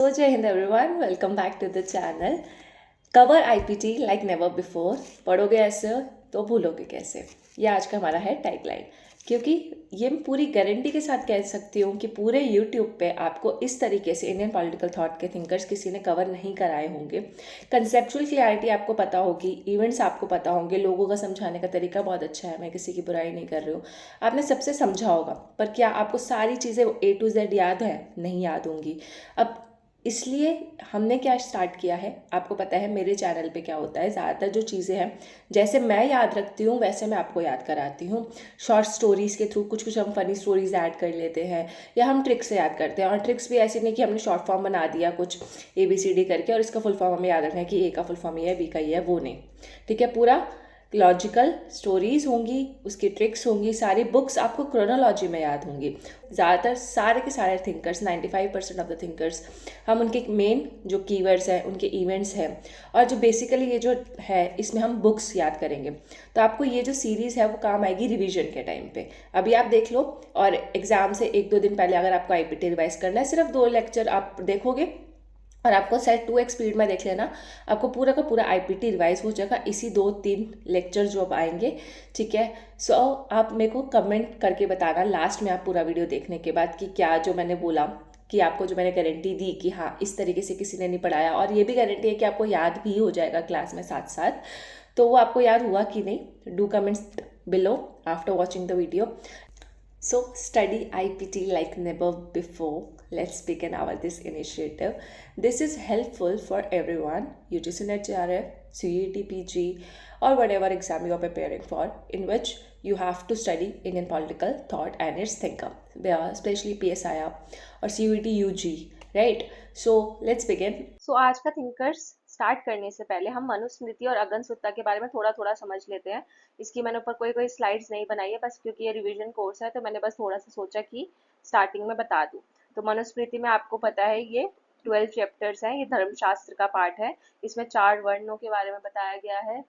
So Jai Hind everyone, welcome back to the channel. Cover IPT like never before. पढ़ोगे ऐसे तो भूलोगे कैसे, ये आज का हमारा है टैगलाइन। क्योंकि ये मैं पूरी गारंटी के साथ कह सकती हूँ कि पूरे YouTube पे आपको इस तरीके से इंडियन पॉलिटिकल थॉट के थिंकर्स किसी ने कवर नहीं कराए होंगे। कंसेप्चुअल क्लैरिटी आपको पता होगी, इवेंट्स आपको पता होंगे, लोगों का समझाने का तरीका बहुत अच्छा है, मैं किसी की बुराई नहीं कर रही हूँ। आपने सबसे समझा होगा, पर क्या आपको सारी चीज़ें A to Z याद है? नहीं याद होंगी। अब इसलिए हमने क्या स्टार्ट किया है, आपको पता है मेरे चैनल पे क्या होता है, ज़्यादातर जो चीज़ें हैं जैसे मैं याद रखती हूँ वैसे मैं आपको याद कराती हूँ। शॉर्ट स्टोरीज़ के थ्रू कुछ कुछ हम फनी स्टोरीज ऐड कर लेते हैं, या हम ट्रिक्स से याद करते हैं। और ट्रिक्स भी ऐसी नहीं कि हमने शॉर्ट फॉर्म बना दिया कुछ ABCD करके और इसका फुल फॉर्म हमें याद रखना है कि A का फुल फॉर्म ये है, B का ये है, वो नहीं। ठीक है, पूरा लॉजिकल स्टोरीज होंगी, उसकी ट्रिक्स होंगी, सारी बुक्स आपको क्रोनोलॉजी में याद होंगी। ज़्यादातर सारे के सारे थिंकर्स 95% ऑफ द थिंकर्स हम उनके मेन जो कीवर्ड्स हैं, उनके इवेंट्स हैं, और जो बेसिकली ये जो है इसमें हम बुक्स याद करेंगे। तो आपको ये जो सीरीज़ है वो काम आएगी रिवीजन के टाइम पे। अभी आप देख लो, और एग्ज़ाम से 1-2 दिन पहले अगर आपको IPT रिवाइज करना है, सिर्फ 2 लेक्चर आप देखोगे और आपको शायद 2x स्पीड में देख लेना, आपको पूरा का पूरा IPT रिवाइज हो जाएगा इसी 2-3 लेक्चर जो अब आएंगे। ठीक है, सो आप मेरे को कमेंट करके बताना लास्ट में, आप पूरा वीडियो देखने के बाद, कि क्या जो मैंने बोला, कि आपको जो मैंने गारंटी दी कि हाँ इस तरीके से किसी ने नहीं पढ़ाया, और ये भी गारंटी है कि आपको याद भी हो जाएगा क्लास में साथ साथ, तो वो आपको याद हुआ कि नहीं? Do comments below after watching the video. So study IPT like never before. Let's begin our this initiative. This is helpful for everyone, UGC NET JRF, CET PG, or whatever exam you are preparing for, in which you have to study Indian political thought and its thinker, especially PSIR or CUET UG, right? So let's begin. सो आज का thinkers start करने से पहले हम मनुस्मृति और अगनसुत्ता के बारे में थोड़ा थोड़ा समझ लेते हैं। इसकी मैंने ऊपर कोई कोई स्लाइड्स नहीं बनाई है, बस क्योंकि ये रिवीजन कोर्स है तो मैंने बस थोड़ा सा सोचा कि स्टार्टिंग में बता दूं। तो मनुस्मृति में आपको पता है ये 12 चैप्टर्स हैं, ये धर्मशास्त्र का पार्ट है। इसमें 4 वर्णों के बारे में बताया गया है।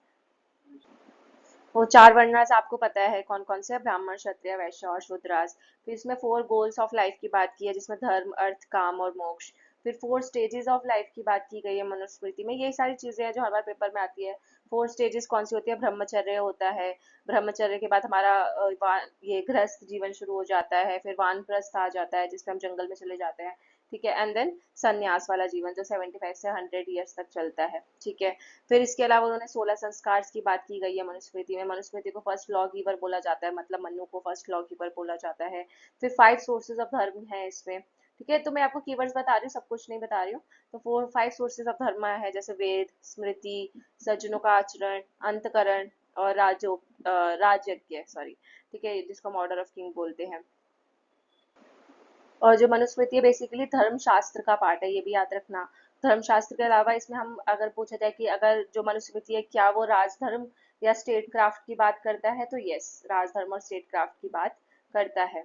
वो 4 वर्ण आपको पता है कौन कौन से, ब्राह्मण, क्षत्रिय, वैश्य और शूद्रास। फिर इसमें 4 गोल्स ऑफ लाइफ की बात की है, जिसमें धर्म, अर्थ, काम और मोक्ष। फिर 4 स्टेजेस ऑफ लाइफ की बात की गई है मनुस्मृति में। यही सारी चीजें हैं जो हमारे पेपर में आती है। 4 स्टेजेस कौन सी होती है? ब्रह्मचर्य होता है। ब्रह्मचर्य के बाद हमारा ये गृहस्थ जीवन शुरू हो जाता है। फिर वानप्रस्थ आ जाता है, जिसमें हम जंगल में चले जाते हैं। ठीक है, एंड देन संन्यास वाला जीवन जो 75 से 100 ईयर्स तक चलता है। ठीक है, फिर इसके अलावा उन्होंने 16 संस्कार की बात की गई है मनुस्मृति में। मनुस्मृति को फर्स्ट लॉ गिवर बोला जाता है, मतलब मनु को फर्स्ट लॉ गिवर बोला जाता है। फिर 5 सोर्सेज ऑफ धर्म है इसमें। ठीक है, तो मैं आपको कीवर्ड्स बता रही हूँ, सब कुछ नहीं बता रही हूँ। तो 5 सोर्सेज ऑफ धर्म है, जैसे वेद, स्मृति, सज्जनों का आचरण, अंतकरण और राजयज्ञ, सॉरी। ठीक है, जिसको हम ऑर्डर ऑफ किंग बोलते हैं। और जो मनुस्मृति है बेसिकली धर्मशास्त्र का पार्ट है, ये भी याद रखना। धर्मशास्त्र के अलावा इसमें हम अगर पूछा जाए कि अगर जो मनुस्मृति है क्या वो राजधर्म या स्टेट क्राफ्ट की बात करता है, तो यस, राजधर्म और स्टेट क्राफ्ट की बात करता है।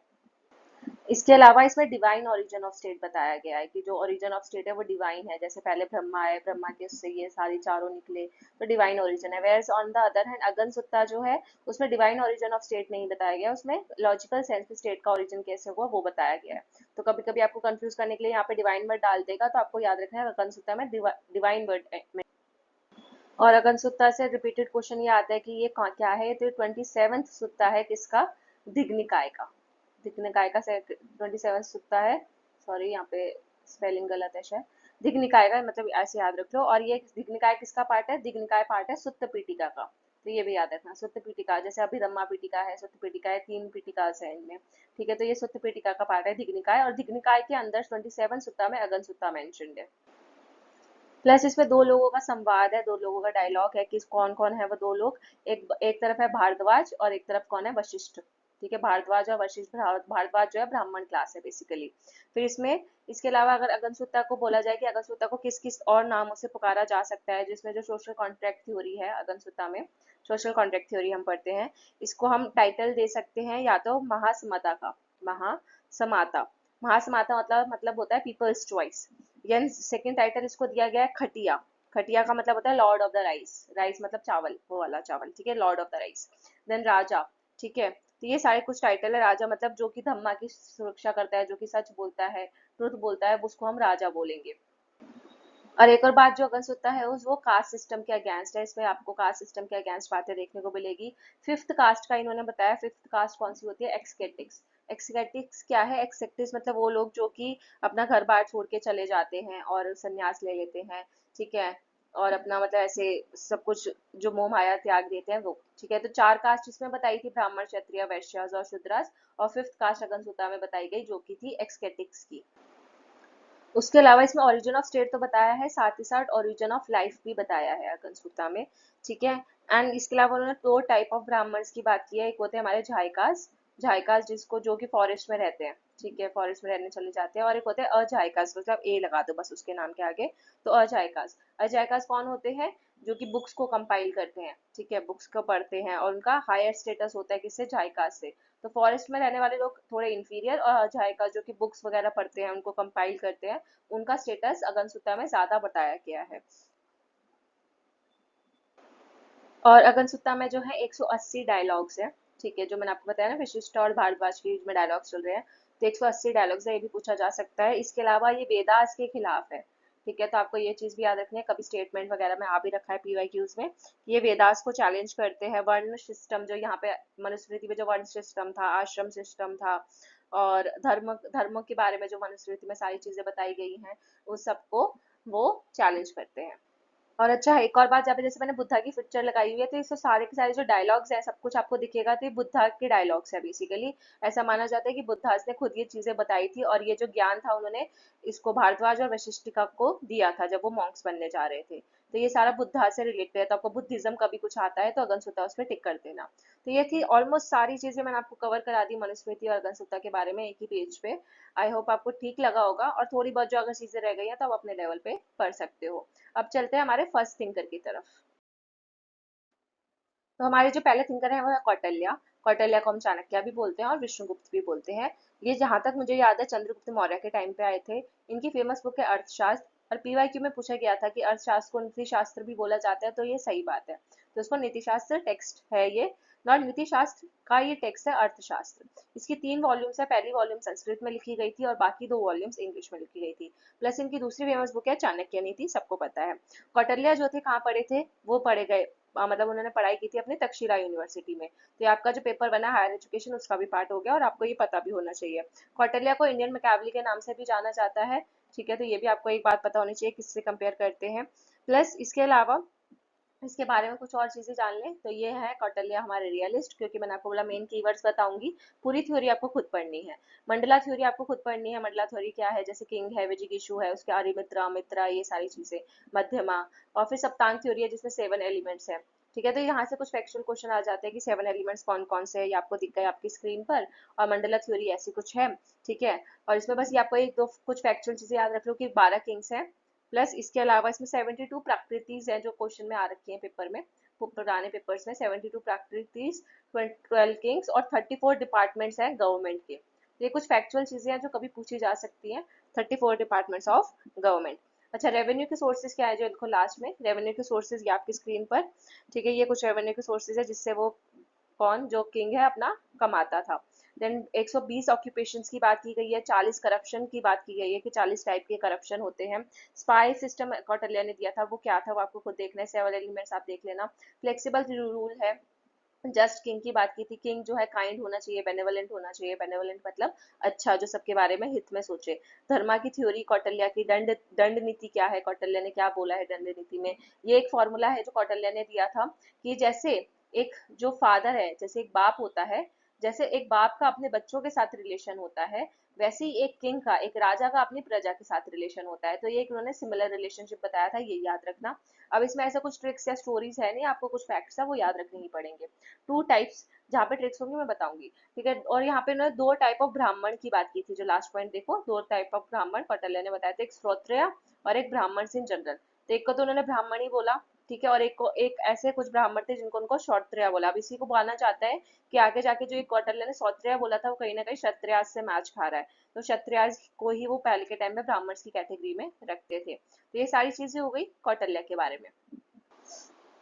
इसके अलावा इसमें डिवाइन ओरिजिन ऑफ स्टेट बताया गया है कि जो ओरिजिन ऑफ स्टेट है वो डिवाइन है। जैसे पहले ब्रह्मा आए, ब्रह्मा के उससे ये सारी चारों निकले, तो डिवाइन ओरिजिन है। Whereas on the other hand अगनसुत्ता जो है, उसमें डिवाइन ओरिजिन ऑफ स्टेट नहीं बताया गया, उसमें लॉजिकल सेंस में स्टेट का ओरिजिन कैसे हुआ वो बताया गया है। तो कभी कभी आपको कंफ्यूज करने के लिए यहाँ पे डिवाइन वर्ड डाल देगा, तो आपको याद रखना है अगनसुत्ता में डिवाइन वर्ड में। और अगनसुत्ता से रिपीटेड क्वेश्चन ये आता है कि ये क्या है, तो 27th सुत्ता है किसका? दिग्निकाय का। दिग्निकाय का 27th सुत्ता है। सॉरी, यहाँ पे स्पेलिंग गलत है शायद। दिग्निकाय का मतलब ऐसे याद रख लो। और ये दिग्निकाय किसका पार्ट है? दिग्निकाय पार्ट है सुत्त पीठिका का। तो ये भी याद रखना, सुत्त पीठिका, जैसे अभिधम्मा पीठिका है, सुत्त पीठिका है, 3 पीठिका है इनमें। ठीक है, तो ये सुत्त पीठिका का पार्ट है दिग्निकाय, और दिग्निकाय के अंदर 27 सुत्ता में अगन सुत्ता मेंशन्ड है। प्लस इसमें 2 लोगों का संवाद है, 2 लोगों का डायलॉग है। किस कौन कौन है वो 2 लोग? एक एक तरफ है भारद्वाज और एक तरफ कौन है? वशिष्ठ। ठीक है, भारद्वाज और वशिष्ठ। भारद्वाज जो है ब्राह्मण क्लास है बेसिकली। फिर इसमें इसके अलावा अगर अगनसुत्ता को बोला जाए कि अगनसुत्ता को किस किस और नामों से पुकारा जा सकता है, जिसमें जो सोशल कॉन्ट्रैक्ट थ्योरी है अगनसुत्ता में, सोशल कॉन्ट्रैक्ट थ्योरी हम पढ़ते हैं, इसको हम टाइटल दे सकते हैं या तो महासमता का। महासमाता। महासमाता मतलब होता है पीपल्स चॉइस। यानी सेकंड टाइटल इसको दिया गया है खटिया। खटिया का मतलब होता है lord of the rice. Rice मतलब चावल, वो वाला चावल। ठीक है, lord of the rice. Then राजा। ठीक है, तो ये सारे कुछ टाइटल है। राजा मतलब जो कि धम्मा की सुरक्षा करता है, जो कि सच बोलता है, ट्रुथ बोलता है, उसको हम राजा बोलेंगे। और एक और बात जो अगनसुत्ता है उस वो कास्ट सिस्टम के अगेंस्ट है, इसमें आपको कास्ट सिस्टम के अगेंस्ट बातें देखने को मिलेगी। फिफ्थ कास्ट का इन्होंने बताया, फिफ्थ कास्ट कौन सी होती है, एक्सकेटिक्स। एक्सकेटिक्स क्या है, एक्सेक्टिव्स मतलब वो लोग जो कि अपना घर बार छोड़ के चले जाते हैं और संन्यास ले लेते हैं, ठीक है, और अपना मतलब ऐसे सब कुछ जो मोह माया त्याग देते हैं वो, ठीक है। तो चार कास्ट इसमें बताई थी, ब्राह्मण, क्षत्रिय, वैश्यास और शूद्रास, और फिफ्थ कास्ट अगनसुत्ता में बताई गई जो कि थी एक्सकेटिक्स की। उसके अलावा इसमें ओरिजिन ऑफ स्टेट तो बताया है, साथ ही साथ ओरिजिन ऑफ लाइफ भी बताया है अगनसुत्ता में, ठीक है। एंड इसके अलावा उन्होंने दो टाइप ऑफ ब्राह्मण्स की बात की है, एक होते हैं हमारे झाइकास, झाइकास जिसको जो कि फॉरेस्ट में रहते हैं, ठीक है, फॉरेस्ट में रहने चले जाते हैं, और एक होते हैं अझाइकास, मतलब ए लगा दो बस उसके नाम के आगे। तो अझाइकास, अझाइकास कौन होते हैं, जो कि बुक्स को कंपाइल करते हैं, ठीक है, बुक्स को पढ़ते हैं, और उनका हायर स्टेटस होता है किससे, झाइकास से। तो फॉरेस्ट में रहने वाले लोग थोड़े इंफीरियर, और अझाइकास जो कि बुक्स वगैरह पढ़ते हैं, उनको कंपाइल करते हैं, उनका स्टेटस अगनसुत्ता में ज्यादा बताया गया है। और अगनसुत्ता में जो है 180 डायलॉग्स है, ठीक है, जो मैंने आपको बताया ना विशिष्ट और भारद्वाज के बीच में डायलॉग्स चल रहे हैं, तो 180 डायलॉग्स है, ये भी पूछा जा सकता है। इसके अलावा ये वेदास के खिलाफ है, ठीक है, तो आपको ये चीज भी याद रखनी है, कभी स्टेटमेंट वगैरह में आ भी रखा है पीवाईक्यूज में, ये वेदास को चैलेंज करते हैं, वर्ण सिस्टम जो यहाँ पे मनुस्मृति में जो वर्ण सिस्टम था, आश्रम सिस्टम था, और धर्म धर्मों के बारे में जो मनुस्मृति में सारी चीजें बताई गई हैं, उस सबको वो चैलेंज करते हैं। और अच्छा एक और बात, जहाँ पे जैसे मैंने बुद्धा की पिक्चर लगाई हुई है, तो इसमें सारे के सारे जो डायलॉग्स हैं सब कुछ आपको दिखेगा, तो ये बुद्धा के डायलॉग्स है बेसिकली। ऐसा माना जाता है कि बुद्धा ने खुद ये चीजें बताई थी, और ये जो ज्ञान था उन्होंने इसको भारद्वाज और वशिष्ठिका को दिया था जब वो मॉन्क्स बनने जा रहे थे। तो ये सारा बुद्धा से रिलेटेड है, तो आपको बुद्धिज्म का भी कुछ आता है तो अगनसुत्ता उस पर टिक कर देना। तो ये थी ऑलमोस्ट सारी चीजें मैंने आपको कवर करा दी मनुस्मृति और अगनसुत्ता के बारे में एक ही पेज पे। आई होप आपको ठीक लगा होगा, और थोड़ी बहुत जो अगर चीजें रह गई हैं तो आप अपने लेवल पे पढ़ सकते हो। अब चलते हैं हमारे फर्स्ट थिंकर की तरफ। तो हमारे जो पहले थिंकर है वो है कौटिल्य। कौटिल्य को हम चाणक्य भी बोलते हैं और विष्णुगुप्त भी बोलते हैं। ये जहां तक मुझे याद है चंद्रगुप्त मौर्य के टाइम पे आए थे। इनकी फेमस बुक है अर्थशास्त्र, और पीवाईक्यू में पूछा गया था कि अर्थशास्त्र को नीति शास्त्र भी बोला जाता है, तो ये सही बात है, तो इसको नीति शास्त्र टेक्स्ट है ये, नॉट नीति शास्त्र का ये टेक्स्ट है अर्थशास्त्र। इसकी 3 वॉल्यूम्स है, पहली वॉल्यूम संस्कृत में लिखी गई थी और बाकी 2 वॉल्यूम्स इंग्लिश में लिखी गई थी। प्लस इनकी दूसरी फेमस बुक है चाणक्य नीति, सबको पता है। कौटिल्य जो थे कहाँ पढ़े थे, वो पढ़े गए मतलब उन्होंने पढ़ाई की थी अपनी तक्षशिला यूनिवर्सिटी में। तो ये आपका जो पेपर बना हायर एजुकेशन उसका भी पार्ट हो गया, और आपको ये पता भी होना चाहिए। कौटिल्य को इंडियन मैकेवली के नाम से भी जाना जाता है, ठीक है, तो ये भी आपको एक बात पता होनी चाहिए किससे कंपेयर करते हैं। प्लस इसके अलावा इसके बारे में कुछ और चीजें जान लें, तो ये है कौटिल्य हमारे रियलिस्ट, क्योंकि मैंने आपको बोला मेन कीवर्ड्स बताऊंगी, पूरी थ्योरी आपको खुद पढ़नी है। मंडला थ्योरी आपको खुद पढ़नी है। मंडला थ्योरी क्या है, जैसे किंग है, विजिगिशु है, उसके अरिमित्रा मित्रा, ये सारी चीजें, मध्यमा। और फिर सप्तांग थ्योरी है जिसमें 7 एलिमेंट्स है, ठीक है। तो यहाँ से कुछ फैक्चुअल क्वेश्चन आ जाते हैं कि 7 एलिमेंट्स कौन कौन से है, ये आपको दिख गए आपकी स्क्रीन पर, और मंडला थ्योरी ऐसी कुछ है, ठीक है। और इसमें बस ये आपको एक दो कुछ फैक्चुअल चीजें याद रख लो कि 12 किंग्स हैं, प्लस इसके अलावा इसमें 72 प्रकृतिज है जो क्वेश्चन में आ रखी है पेपर में, पुराने पेपर्स में 72 प्रकृतिज, 12 किंग्स, और 34 डिपार्टमेंट्स हैं गवर्नमेंट के। तो ये कुछ फैक्चुअल चीजें हैं जो कभी पूछी जा सकती हैं, 34 डिपार्टमेंट्स ऑफ गवर्नमेंट। अच्छा रेवेन्यू के सोर्सेज क्या है जो इनको लास्ट में, रेवेन्यू के सोर्सेज ये आपकी स्क्रीन पर, ठीक है, ये कुछ रेवेन्यू के सोर्सेज है जिससे वो कौन जो किंग है अपना कमाता था। देन 120 ऑक्यूपेशंस की बात की गई है, 40 करप्शन की बात की गई है कि 40 टाइप के करप्शन होते हैं। स्पाई सिस्टम कौटिल्य ने दिया था, वो क्या था वो आपको खुद देखना है, 7 एलिमेंट्स आप देख लेना। फ्लेक्सिबल रूल है। जस्ट किंग की बात की थी, किंग जो है काइंड होना चाहिए, बेनेवलेंट होना चाहिए, बेनेवलेंट मतलब अच्छा, जो सबके बारे में हित में सोचे। धर्मा की थ्योरी कौटिल्य की, दंड दंड नीति क्या है, कौटिल्य ने क्या बोला है दंड नीति में, ये एक फॉर्मूला है जो कौटिल्य ने दिया था कि जैसे एक जो फादर है, जैसे एक बाप होता है, जैसे एक बाप का अपने बच्चों के साथ रिलेशन होता है, वैसे ही एक किंग का, एक राजा का अपनी प्रजा के साथ रिलेशन होता है। तो ये एक उन्होंने सिमिलर रिलेशनशिप बताया था, ये याद रखना। अब इसमें ऐसा कुछ ट्रिक्स या स्टोरीज है नहीं, आपको कुछ फैक्ट्स है वो याद रखने ही पड़ेंगे। 2 टाइप्स, जहाँ पे ट्रिक्स होंगी मैं बताऊंगी, ठीक है। और यहाँ पे उन्होंने 2 टाइप ऑफ ब्राह्मण की बात की थी, जो लास्ट पॉइंट देखो, 2 टाइप ऑफ ब्राह्मण कौटिल्य ने बताया था, एक श्रोत्रिय और एक ब्राह्मण इन जनरल। तो एक को तो उन्होंने ब्राह्मण ही बोला, ठीक है, और एक को एक ऐसे कुछ ब्राह्मण थे जिनको उनको क्षत्रिय बोला। अब इसी को माना जाता है कि आगे जाके जो एक कौटिल्य ने क्षत्रिय बोला था वो कहीं ना कहीं क्षत्रिय से मैच खा रहा है, तो क्षत्रिय को ही वो पहले के टाइम में ब्राह्मण की कैटेगरी में रखते थे। तो ये सारी चीजें हो गई कौटिल्य के बारे में।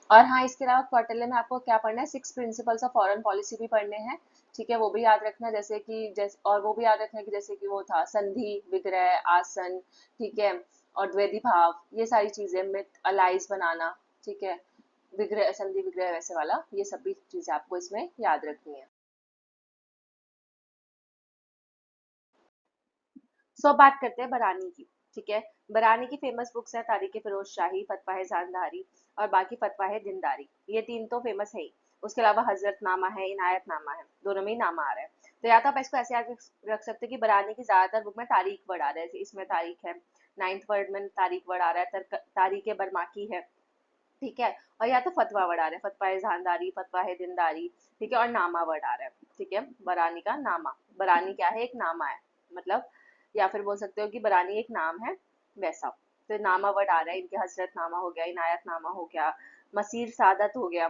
और हाँ इसके अलावा कौटिल्य में आपको क्या पढ़ना है, 6 प्रिंसिपल्स ऑफ फॉरेन पॉलिसी भी पढ़ने हैं, ठीक है, वो भी याद रखना, जैसे कि और वो भी याद रखना कि जैसे कि वो था संधि, विग्रह, आसन, ठीक है, और द्वैधी भाव, ये सारी चीजें, मिथ अलाइज बनाना, ठीक है, विग्रह संधि विग्रह वैसे वाला, ये सभी चीजें आपको इसमें याद रखनी है। सो अब बात करते हैं बरानी की, ठीक है। बरानी की फेमस बुक्स है तारीख फिरोज शाही, फतवा है जानदारी और बाकी फतवा है दिनदारी, ये तीन तो फेमस है ही। उसके अलावा हजरतनामा है, इनायतनामा है, दोनों में ही नामा आ रहा है। तो या तो आप इसको ऐसे याद रख सकते हो कि बरानी की ज्यादातर बुक में तारीख वर्ड आ रहा है, इसमें तारीख है, नाइन्थ वर्ड में तारीख वर्ड आ रहा है, तारीख बरमाकी है, ठीक है। और या तो फतवा वर्ड आ रहा है, फतवा है जानदारी, फतवा है दिनदारी, ठीक है, और नामा वर्ड आ रहा है, ठीक है। बरानी का नामा, बरानी क्या है, एक नामा है, मतलब, या फिर बोल सकते हो कि बरानी एक नाम है, वैसा। तो नामा वर्ड आ रहा है इनके, हजरत नामा हो गया, इनायत नामा हो गया, मसीर सादत हो गया,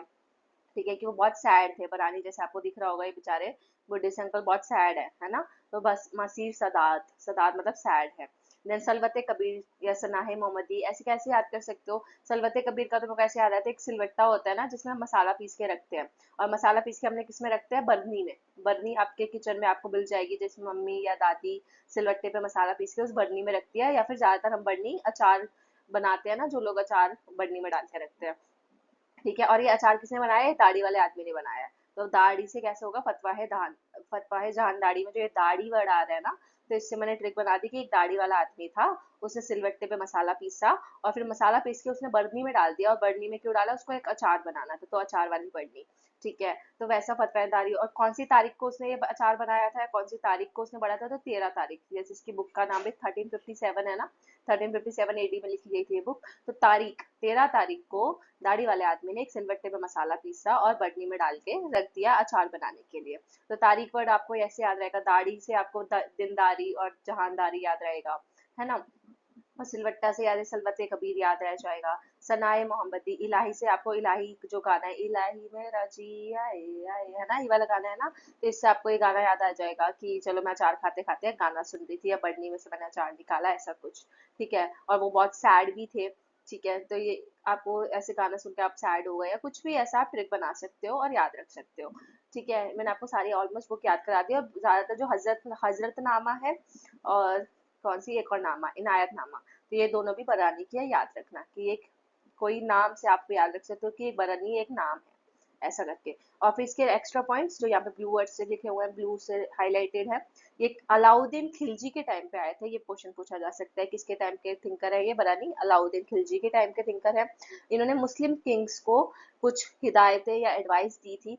ठीक है, कि वो बहुत सैड थे बरानी, जैसे आपको दिख रहा होगा ये बेचारे बुढ़े से अंकल बहुत सैड है ना। तो बस मसीर सदात, सदात मतलब सैड है। देन सलवते कबीर या सनाहे मोहम्मदी, ऐसे कैसे याद कर सकते हो। सलवते कबीर का तो मेरे को ऐसे याद आता है, एक सिलवट्टा होता है ना जिसमें हम मसाला पीस के रखते हैं, और मसाला पीस के हमने किस में रखते हैं, बरनी में। बरनी आपके किचन में आपको मिल जाएगी, जिसमें मम्मी या दादी सिलवट्टे पे मसाला पीस के उस बरनी में रखती है, या फिर ज्यादातर हम बरनी अचार बनाते हैं ना, जो लोग अचार बरनी में डाल के रखते हैं, ठीक है। और ये अचार किसने बनाया है, दाढ़ी वाले आदमी ने बनाया है। तो दाढ़ी से कैसे होगा, फतवा है धान, फतवा है जहान दाढ़ी में जो ये दाढ़ी वर्ड आ रहा है ना, तो इससे मैंने ट्रिक बना दी कि एक दाढ़ी वाला आदमी था, उसने सिलवट्टे पे मसाला पीसा, और फिर मसाला पीस के उसने बर्नी में डाल दिया, और बर्नी में क्यों डाला, उसको एक अचार बनाना था, तो अचार वाली बर्नी, ठीक है। तो वैसा फतवा है दाढ़ी। और कौन सी तारीख को उसने ये अचार बनाया था, कौन सी तारीख को उसने बनाया था, तो 13 तारीख, जैसे इसकी बुक का नाम भी 1357 है ना, 1357 एडी में लिखी गई थी ये बुक। तो तारीख 13 तारीख को दाढ़ी वाले आदमी ने एक सिलवट्टे पे मसाला पीसा और बटनी में डाल के रख दिया अचार बनाने के लिए। तो तारीख वर्ड आपको ऐसे याद रहेगा, दाढ़ी से आपको दिनदारी और जहानदारी याद रहेगा, है ना। और सिलवट्टा से याद है सलवत कबीर याद रह जाएगा। सनाए मोहम्मदी, इलाही से आपको इलाही जो गाना है, इलाही मेरा जी आए आए, है ना, ये वाला गाना है ना, तो इससे आपको ये गाना याद आ जाएगा कि चलो मैं अचार खाते खाते गाना सुन रही थी, या बर्नी में से मैंने अचार निकाला, ऐसा कुछ, ठीक है। और वो बहुत सैड भी थे, ठीक है। तो ये आपको ऐसे गाना सुन के आप सैड हो गए या कुछ भी ऐसा आप ट्रिक बना सकते हो और याद रख सकते हो, ठीक है। मैंने आपको सारी ऑलमोस्ट बुक याद करा दी। और ज्यादातर जो हजरत नामा है, और कौन सी एक और नामा, इनायत नामा, तो ये दोनों भी बरानी की है, याद रखना कि एक कोई नाम से आप याद रख सकते हो कि एक बरानी एक नाम है, ऐसा करके। और फिर इसके एक्स्ट्रा पॉइंट्स जो यहाँ पे ब्लू वर्ड से लिखे हुए हैं, ब्लू से हाईलाइटेड है, ये अलाउद्दीन खिलजी के टाइम पे आए थे। ये क्वेश्चन पूछा जा सकता है किसके टाइम के थिंकर है ये बरानी, अलाउद्दीन खिलजी के टाइम के थिंकर है। इन्होंने मुस्लिम किंग्स को कुछ हिदायतें या एडवाइस दी थी।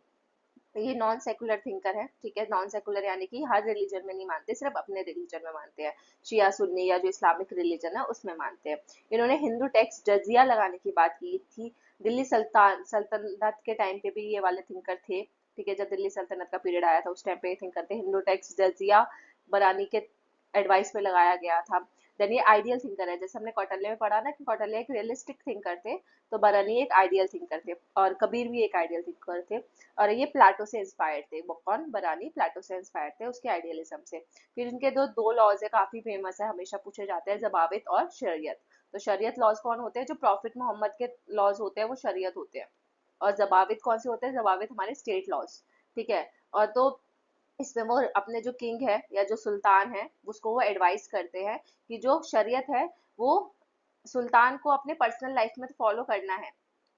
तो ये नॉन सेकुलर थिंकर है, ठीक है। नॉन सेकुलर यानी कि हर रिलीजन में नहीं मानते, सिर्फ अपने रिलीजन में मानते हैं, शिया सुन्नी या जो इस्लामिक रिलीजन है उसमें मानते हैं। इन्होंने हिंदू टैक्स जजिया लगाने की बात की थी। दिल्ली सल्तनत के टाइम पे भी ये वाले थिंकर थे, ठीक है। जब दिल्ली सल्तनत का पीरियड आया था उस टाइम पे ये थिंकर थे। हिंदू टैक्स जजिया बरानी के एडवाइस पे लगाया गया था। देन ये आइडियल थिंकर है, जैसे हमने कौटिल्य में पढ़ा ना कि कौटिल्य एक रियलिस्टिक थिंकर थे, तो बरानी एक आइडियल थिंकर थे, और कबीर भी एक आइडियल थिंकर थे। और ये प्लेटो से इंस्पायर्ड थे, वो कौन, बरानी प्लेटो से इंस्पायर्ड थे उसके आइडियलिज्म से। फिर इनके दो दो लॉज है, काफी फेमस है, हमेशा पूछे जाते हैं, जवाबित और शरीयत। तो शरीयत लॉज कौन होते हैं, जो प्रॉफिट मोहम्मद के लॉज होते हैं वो शरीयत होते हैं। और जवाबित कौन से होते हैं, जवाबित हमारे स्टेट लॉज, ठीक है। और तो इसमें वो अपने जो किंग है या जो सुल्तान है उसको वो एडवाइस करते हैं कि जो शरीयत है वो सुल्तान को अपने पर्सनल लाइफ में तो फॉलो करना है,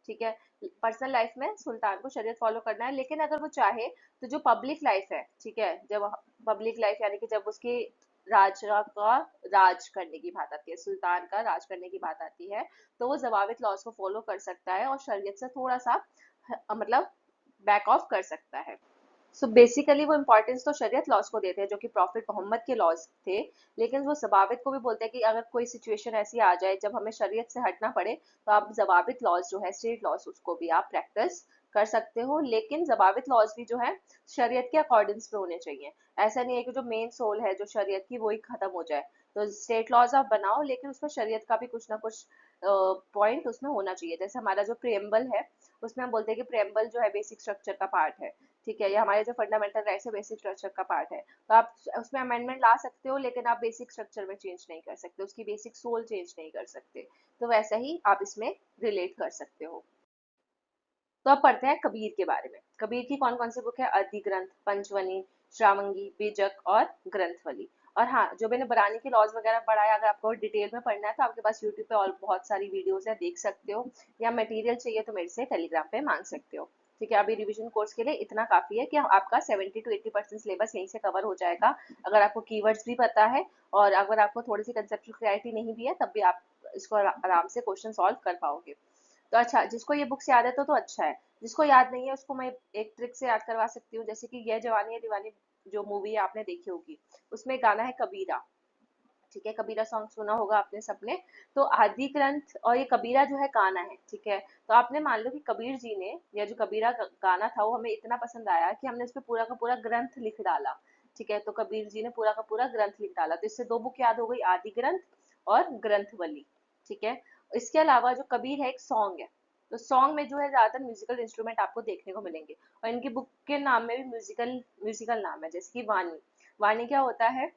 ठीक है। पर्सनल लाइफ में सुल्तान को शरीयत फॉलो करना है, लेकिन अगर वो चाहे तो जो पब्लिक लाइफ है, ठीक है, जब पब्लिक लाइफ यानी कि जब उसकी राजा का राज करने की बात आती है, सुल्तान का राज करने की बात आती है, तो वो जवाबित लॉज को फॉलो कर सकता है और शरीयत से थोड़ा सा मतलब बैक ऑफ कर सकता है। सो बेसिकली वो इम्पोर्टेंस तो शरीयत लॉज को देते हैं जो कि प्रॉफिट मोहम्मद के लॉज थे, लेकिन वो जवाबित को भी बोलते हैं कि अगर कोई सिचुएशन ऐसी आ जाए जब हमें शरीयत से हटना पड़े, तो आप जवाबित लॉज जो है स्टेट लॉज उसको भी आप प्रैक्टिस कर सकते हो। लेकिन जवाबित लॉज भी जो है शरीयत के अकॉर्डिंग्स में होने चाहिए। ऐसा नहीं है कि जो मेन सोल है जो शरीयत की वही खत्म हो जाए। तो स्टेट लॉज आप बनाओ, लेकिन उसमें शरीयत का भी कुछ ना कुछ पॉइंट उसमें होना चाहिए। जैसे हमारा जो प्रेम्बल है उसमें हम बोलते हैं कि प्रेम्बल जो है बेसिक स्ट्रक्चर का पार्ट है, ठीक है। ये हमारे जो फंडामेंटल राइट्स है बेसिक स्ट्रक्चर का पार्ट है। तो आप उसमें अमेंडमेंट ला सकते हो, लेकिन आप बेसिक स्ट्रक्चर में चेंज नहीं कर सकते, उसकी बेसिक सोल चेंज नहीं कर सकते। तो वैसा ही आप इसमें रिलेट कर सकते हो। तो अब पढ़ते हैं कबीर के बारे में। कबीर की कौन कौन सी बुक है, अधिग्रंथ, पंचवनी, श्रावंगी, बीजक और ग्रंथवली। और हाँ, जो मैंने बरानी के लॉज वगैरह पढ़ा है, अगर आपको डिटेल में पढ़ना है तो आपके पास यूट्यूब पे और बहुत सारी वीडियोस है, देख सकते हो। या मटेरियल चाहिए तो मेरे से टेलीग्राम पे मांग सकते हो। ठीक है, अभी रिवीजन कोर्स के लिए इतना काफी है कि आपका 70 to 80% सिलेबस यहीं से कवर हो जाएगा। अगर आपको कीवर्ड्स भी पता है और अगर आपको थोड़ी सी कंसेप्चुअल क्लैरिटी नहीं भी है, तब भी आप इसको आराम से क्वेश्चन सॉल्व कर पाओगे। तो अच्छा, जिसको ये बुक्स याद है तो अच्छा है। जिसको याद नहीं है उसको मैं एक ट्रिक से याद करवा सकती हूँ, जैसे कि ये जवानी है दीवानी जो मूवी है आपने देखी होगी, उसमें एक गाना है कबीरा। ठीक है, कबीरा सॉन्ग सुना होगा आपने सबने। तो आदि ग्रंथ और ये कबीरा जो है गाना है, ठीक है। तो आपने मान लो कि कबीर जी ने, या जो कबीरा गाना था वो हमें इतना पसंद आया कि हमने उस पर पूरा का पूरा ग्रंथ लिख डाला। ठीक है, तो कबीर जी ने पूरा का पूरा ग्रंथ लिख डाला, तो इससे दो बुक याद हो गई, आदि ग्रंथ और ग्रंथवली। ठीक है, इसके अलावा जो कबीर है एक सॉन्ग है। तो सॉन्ग में जो है ज्यादातर म्यूजिकल इंस्ट्रूमेंट आपको देखने को मिलेंगे, और इनकी बुक के नाम में भी म्यूजिकल म्यूजिकल नाम है, जैसे कि वाणी। वाणी क्या होता है,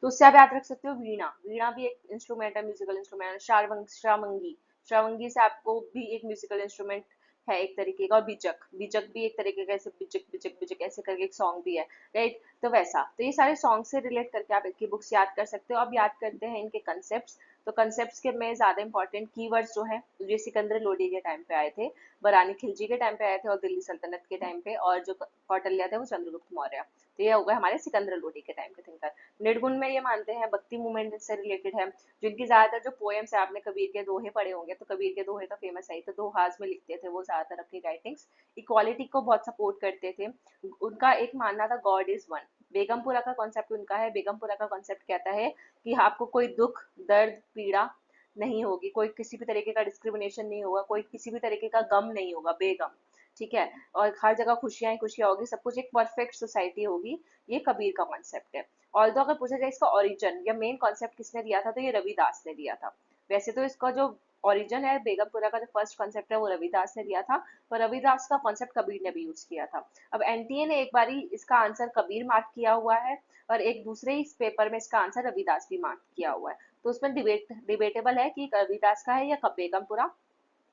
तो उससे आप याद रख सकते हो वीणा। वीणा भी एक इंस्ट्रूमेंट है, म्यूजिकल इंस्ट्रूमेंट। श्रावंगी, श्रावंगी से आपको भी एक म्यूजिकल इंस्ट्रूमेंट है एक तरीके का। और बीजक, बीजक भी एक तरीके का, ऐसे बिचक बिचक बिचक ऐसे करके एक सॉन्ग भी है, राइट। तो वैसा, तो ये सारे सॉन्ग से रिलेट करके आप इनकी बुक्स याद कर सकते हो। अब याद करते हैं इनके कंसेप्ट। तो कंसेप्ट के में ज्यादा इंपॉर्टेंट कीवर्ड्स जो है, ये सिकंदर लोडी के टाइम पे आए थे, बरानी खिलजी के टाइम पे आए थे, और दिल्ली सल्तनत के टाइम पे, और जो कौटिल्य थे वो चंद्रगुप्त मौर्य। तो ये हो गए हमारे सिकंदर लोडी के टाइम के थिंकर। निर्गुण में ये मानते हैं भक्ति मूवमेंट से रिलेटेड है। जिनकी ज्यादातर जो पोएम्स है, आपने कबीर के दोहे पढ़े होंगे, तो कबीर के दोहे तो फेमस है ही, तो दोहाज में लिखते थे वो ज्यादातर अपनी राइटिंग्स। इक्वालिटी को बहुत सपोर्ट करते थे। उनका एक मानना था गॉड इज वन। बेगमपुरा का कॉन्सेप्ट उनका है, बेगमपुरा का कॉन्सेप्ट कहता है कि आपको कोई दुख दर्द पीड़ा नहीं होगी, कोई किसी भी तरीके का डिस्क्रिमिनेशन नहीं होगा, कोई किसी भी तरीके का गम नहीं होगा, बेगम। ठीक है, और हर जगह खुशियां ही खुशियां होगी, सब कुछ एक परफेक्ट सोसाइटी होगी। ये कबीर का कॉन्सेप्ट है। ऑल्दो अगर पूछा जाए इसका ओरिजिन या मेन कॉन्सेप्ट किसने दिया था, तो ये रविदास ने दिया था। वैसे तो इसका जो ओरिजिन है, बेगमपुरा का जो फर्स्ट कॉन्सेप्ट है, वो रविदास ने दिया था। पर रविदास का कॉन्सेप्ट कबीर ने भी यूज किया था। अब एनटीए ने एक बारी इसका आंसर कबीर मार्क किया हुआ है, और एक दूसरे ही पेपर में इसका आंसर रविदास भी मार्क किया हुआ है। तो उसमें डिबेटेबल है कि रविदास का है या बेगमपुरा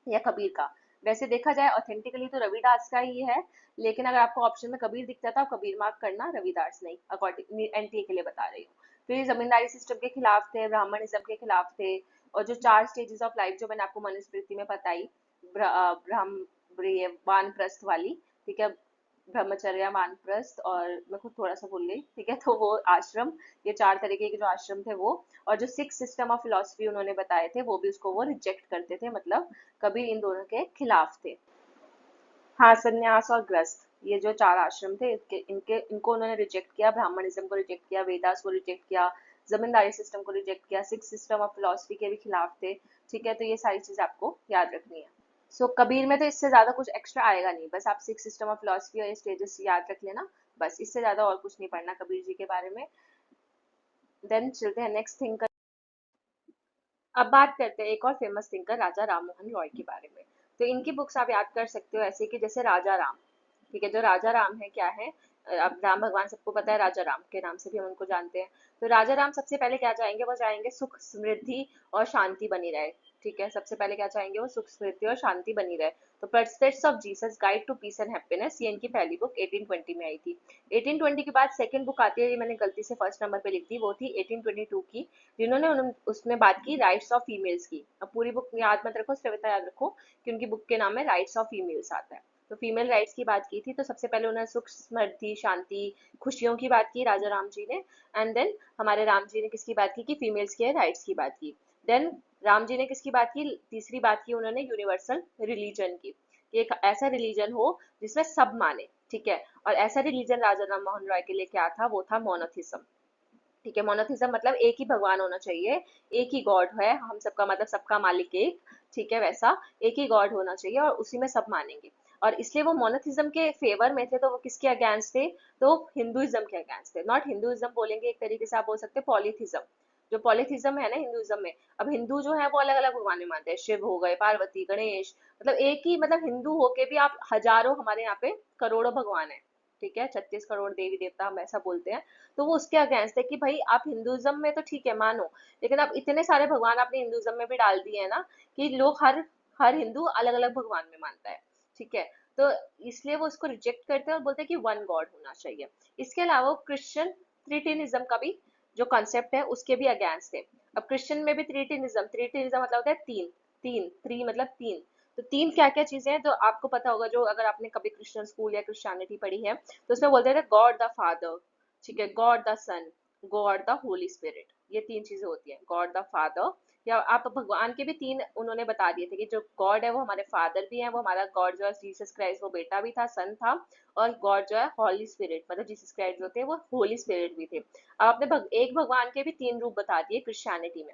या कबीर का। वैसे देखा जाए ऑथेंटिकली तो रविदास का ही है, लेकिन अगर आपको ऑप्शन में कबीर दिखता था, आप कबीर मार्क करना, रविदास नहीं, अकॉर्डिंग एनटीए के लिए बता रही हूँ। फिर ये जमींदारी सिस्टम के खिलाफ थे, ब्राह्मणिज्म के खिलाफ थे। और जो 4 स्टेजेस ऑफ लाइफ जो मैंने आपको मनुस्मृति में बताई, वानप्रस्थ वाली, ठीक है, ब्रह्मचर्य, वानप्रस्थ, और मैं खुद थोड़ा सा भूल गई, ठीक है, तो वो आश्रम, ये 4 तरीके के जो आश्रम थे वो। और जो 6 सिस्टम ऑफ फिलोसफी उन्होंने बताए थे, वो भी उसको वो रिजेक्ट करते थे, मतलब कबीर इन दोनों के खिलाफ थे। हाँ, संन्यास और ग्रस्त, ये जो 4 आश्रम थे, इनको उन्होंने रिजेक्ट किया। ब्राह्मणिज्म को रिजेक्ट किया, वेदास को रिजेक्ट किया, जमींदारी सिस्टम को रिजेक्ट किया, 6 सिस्टम ऑफ फिलोसफी के भी खिलाफ थे। ठीक है, तो ये सारी चीज आपको याद रखनी है। सो कबीर में तो इससे ज्यादा कुछ एक्स्ट्रा आएगा नहीं, बस आप 6 सिस्टम ऑफ फिलोसफी और ये स्टेजेस याद रख लेना। बस इससे ज्यादा और कुछ नहीं पढ़ना कबीर जी के बारे में। देन चलते हैं नेक्स्ट थिंक। अब बात करते हैं एक और फेमस थिंकर राजा राम मोहन रॉय के बारे में। तो इनकी बुक्स आप याद कर सकते हो ऐसे कि जैसे राजा राम। ठीक है, जो राजा राम है क्या है, अब राम भगवान सबको पता है, राजा राम के नाम से भी हम उनको जानते हैं। तो राजा राम सबसे पहले क्या चाहेंगे, वो चाहेंगे सुख समृद्धि और शांति बनी रहे। ठीक है, सबसे पहले क्या चाहेंगे, वो सुख समृद्धि और शांति बनी रहे। तो prospects of Jesus guide to peace and happiness, ये इनकी पहली बुक 1820 में आई थी। 1820 के बाद सेकंड बुक आती है, ये मैंने गलती से फर्स्ट नंबर पे लिख दी, वो थी 1822 की, जिन्होंने उसमें बात की राइट्स ऑफ फीमेल्स की। अब पूरी बुक याद मत रखो, सिर्फ याद रखो कि उनकी बुक के नाम में राइट्स ऑफ फीमेल्स आता है। तो फीमेल राइट्स की बात की थी, तो सबसे पहले उन्होंने सुख समृद्धि शांति खुशियों की बात की राजा राम जी ने। एंड देन हमारे राम जी ने किसकी बात की, कि फीमेल्स के राइट्स की बात की। देन राम जी ने किसकी बात की, तीसरी बात की उन्होंने यूनिवर्सल रिलीजन की, कि एक ऐसा रिलीजन हो जिसमें सब माने। ठीक है, और ऐसा रिलीजन राजा राम मोहन रॉय के लिए क्या था, वो था मोनोथिज्म। ठीक है, मोनोथिज्म मतलब एक ही भगवान होना चाहिए, एक ही गॉड है, हम सबका मतलब सबका मालिक एक। ठीक है, वैसा एक ही गॉड होना चाहिए और उसी में सब मानेंगे। और इसलिए वो मोनोथिज्म के फेवर में थे, तो वो किसके अगेंस्ट थे, तो हिंदुइज्म के अगेंस्ट थे। नॉट हिंदुइज्म बोलेंगे, एक तरीके से आप बोल सकते हैं पॉलीथिज्म। जो पॉलीथिज्म है ना हिंदुइज्म में, अब हिंदू जो है वो अलग अलग भगवान मानते हैं, शिव हो गए, पार्वती, गणेश, मतलब एक ही, मतलब हिंदू होके भी आप हजारों, हमारे यहाँ पे करोड़ों भगवान है। ठीक है, 36 करोड़ देवी देवता हम ऐसा बोलते हैं। तो वो उसके अगेंस्ट है कि भाई आप हिंदुइज्म में तो ठीक है मानो, लेकिन आप इतने सारे भगवान आपने हिंदुइज्म में भी डाल दिए हैं ना, कि लोग हर हर हिंदू अलग अलग भगवान में मानता है। ठीक है, तो इसलिए वो उसको रिजेक्ट करते हैं और बोलते हैं कि वन गॉड होना चाहिए। इसके अलावा वो क्रिश्चियन ट्रिटिनिज्म का भी जो कॉन्सेप्ट है उसके भी अगेंस्ट थे। अब क्रिश्चियन में भी त्रिटिनिज्म मतलब होता है तीन, तीन थ्री मतलब तीन। तो तीन क्या क्या चीजें हैं तो आपको पता होगा, जो अगर आपने कभी क्रिश्चियन स्कूल या क्रिश्चियनिटी पढ़ी है तो उसमें बोलते थे गॉड द फादर, ठीक है, God the son, God the holy spirit, ये तीन चीजें होती हैं, गॉड द फादर, या आप भगवान के भी तीन उन्होंने बता दिए थे कि जो गॉड है वो हमारे फादर भी हैं, वो हमारा गॉड जो है जीसस क्राइस्ट वो बेटा भी था, सन था, और गॉड जो है हॉली स्पिरिट मतलब जीसस क्राइस्ट जो थे वो होली स्पिरिट भी थे। अब आपने एक भगवान के भी तीन रूप बता दिए क्रिश्चियनिटी में,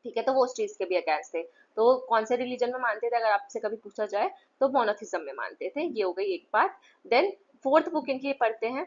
ठीक है, तो वो उस चीज के भी अगेंस्ट थे। तो कौन से रिलीजन में मानते थे अगर आपसे कभी पूछा जाए तो मोनोथिज्म में मानते थे। ये हो गई एक बात। देन फोर्थ बुक इनकी पढ़ते हैं,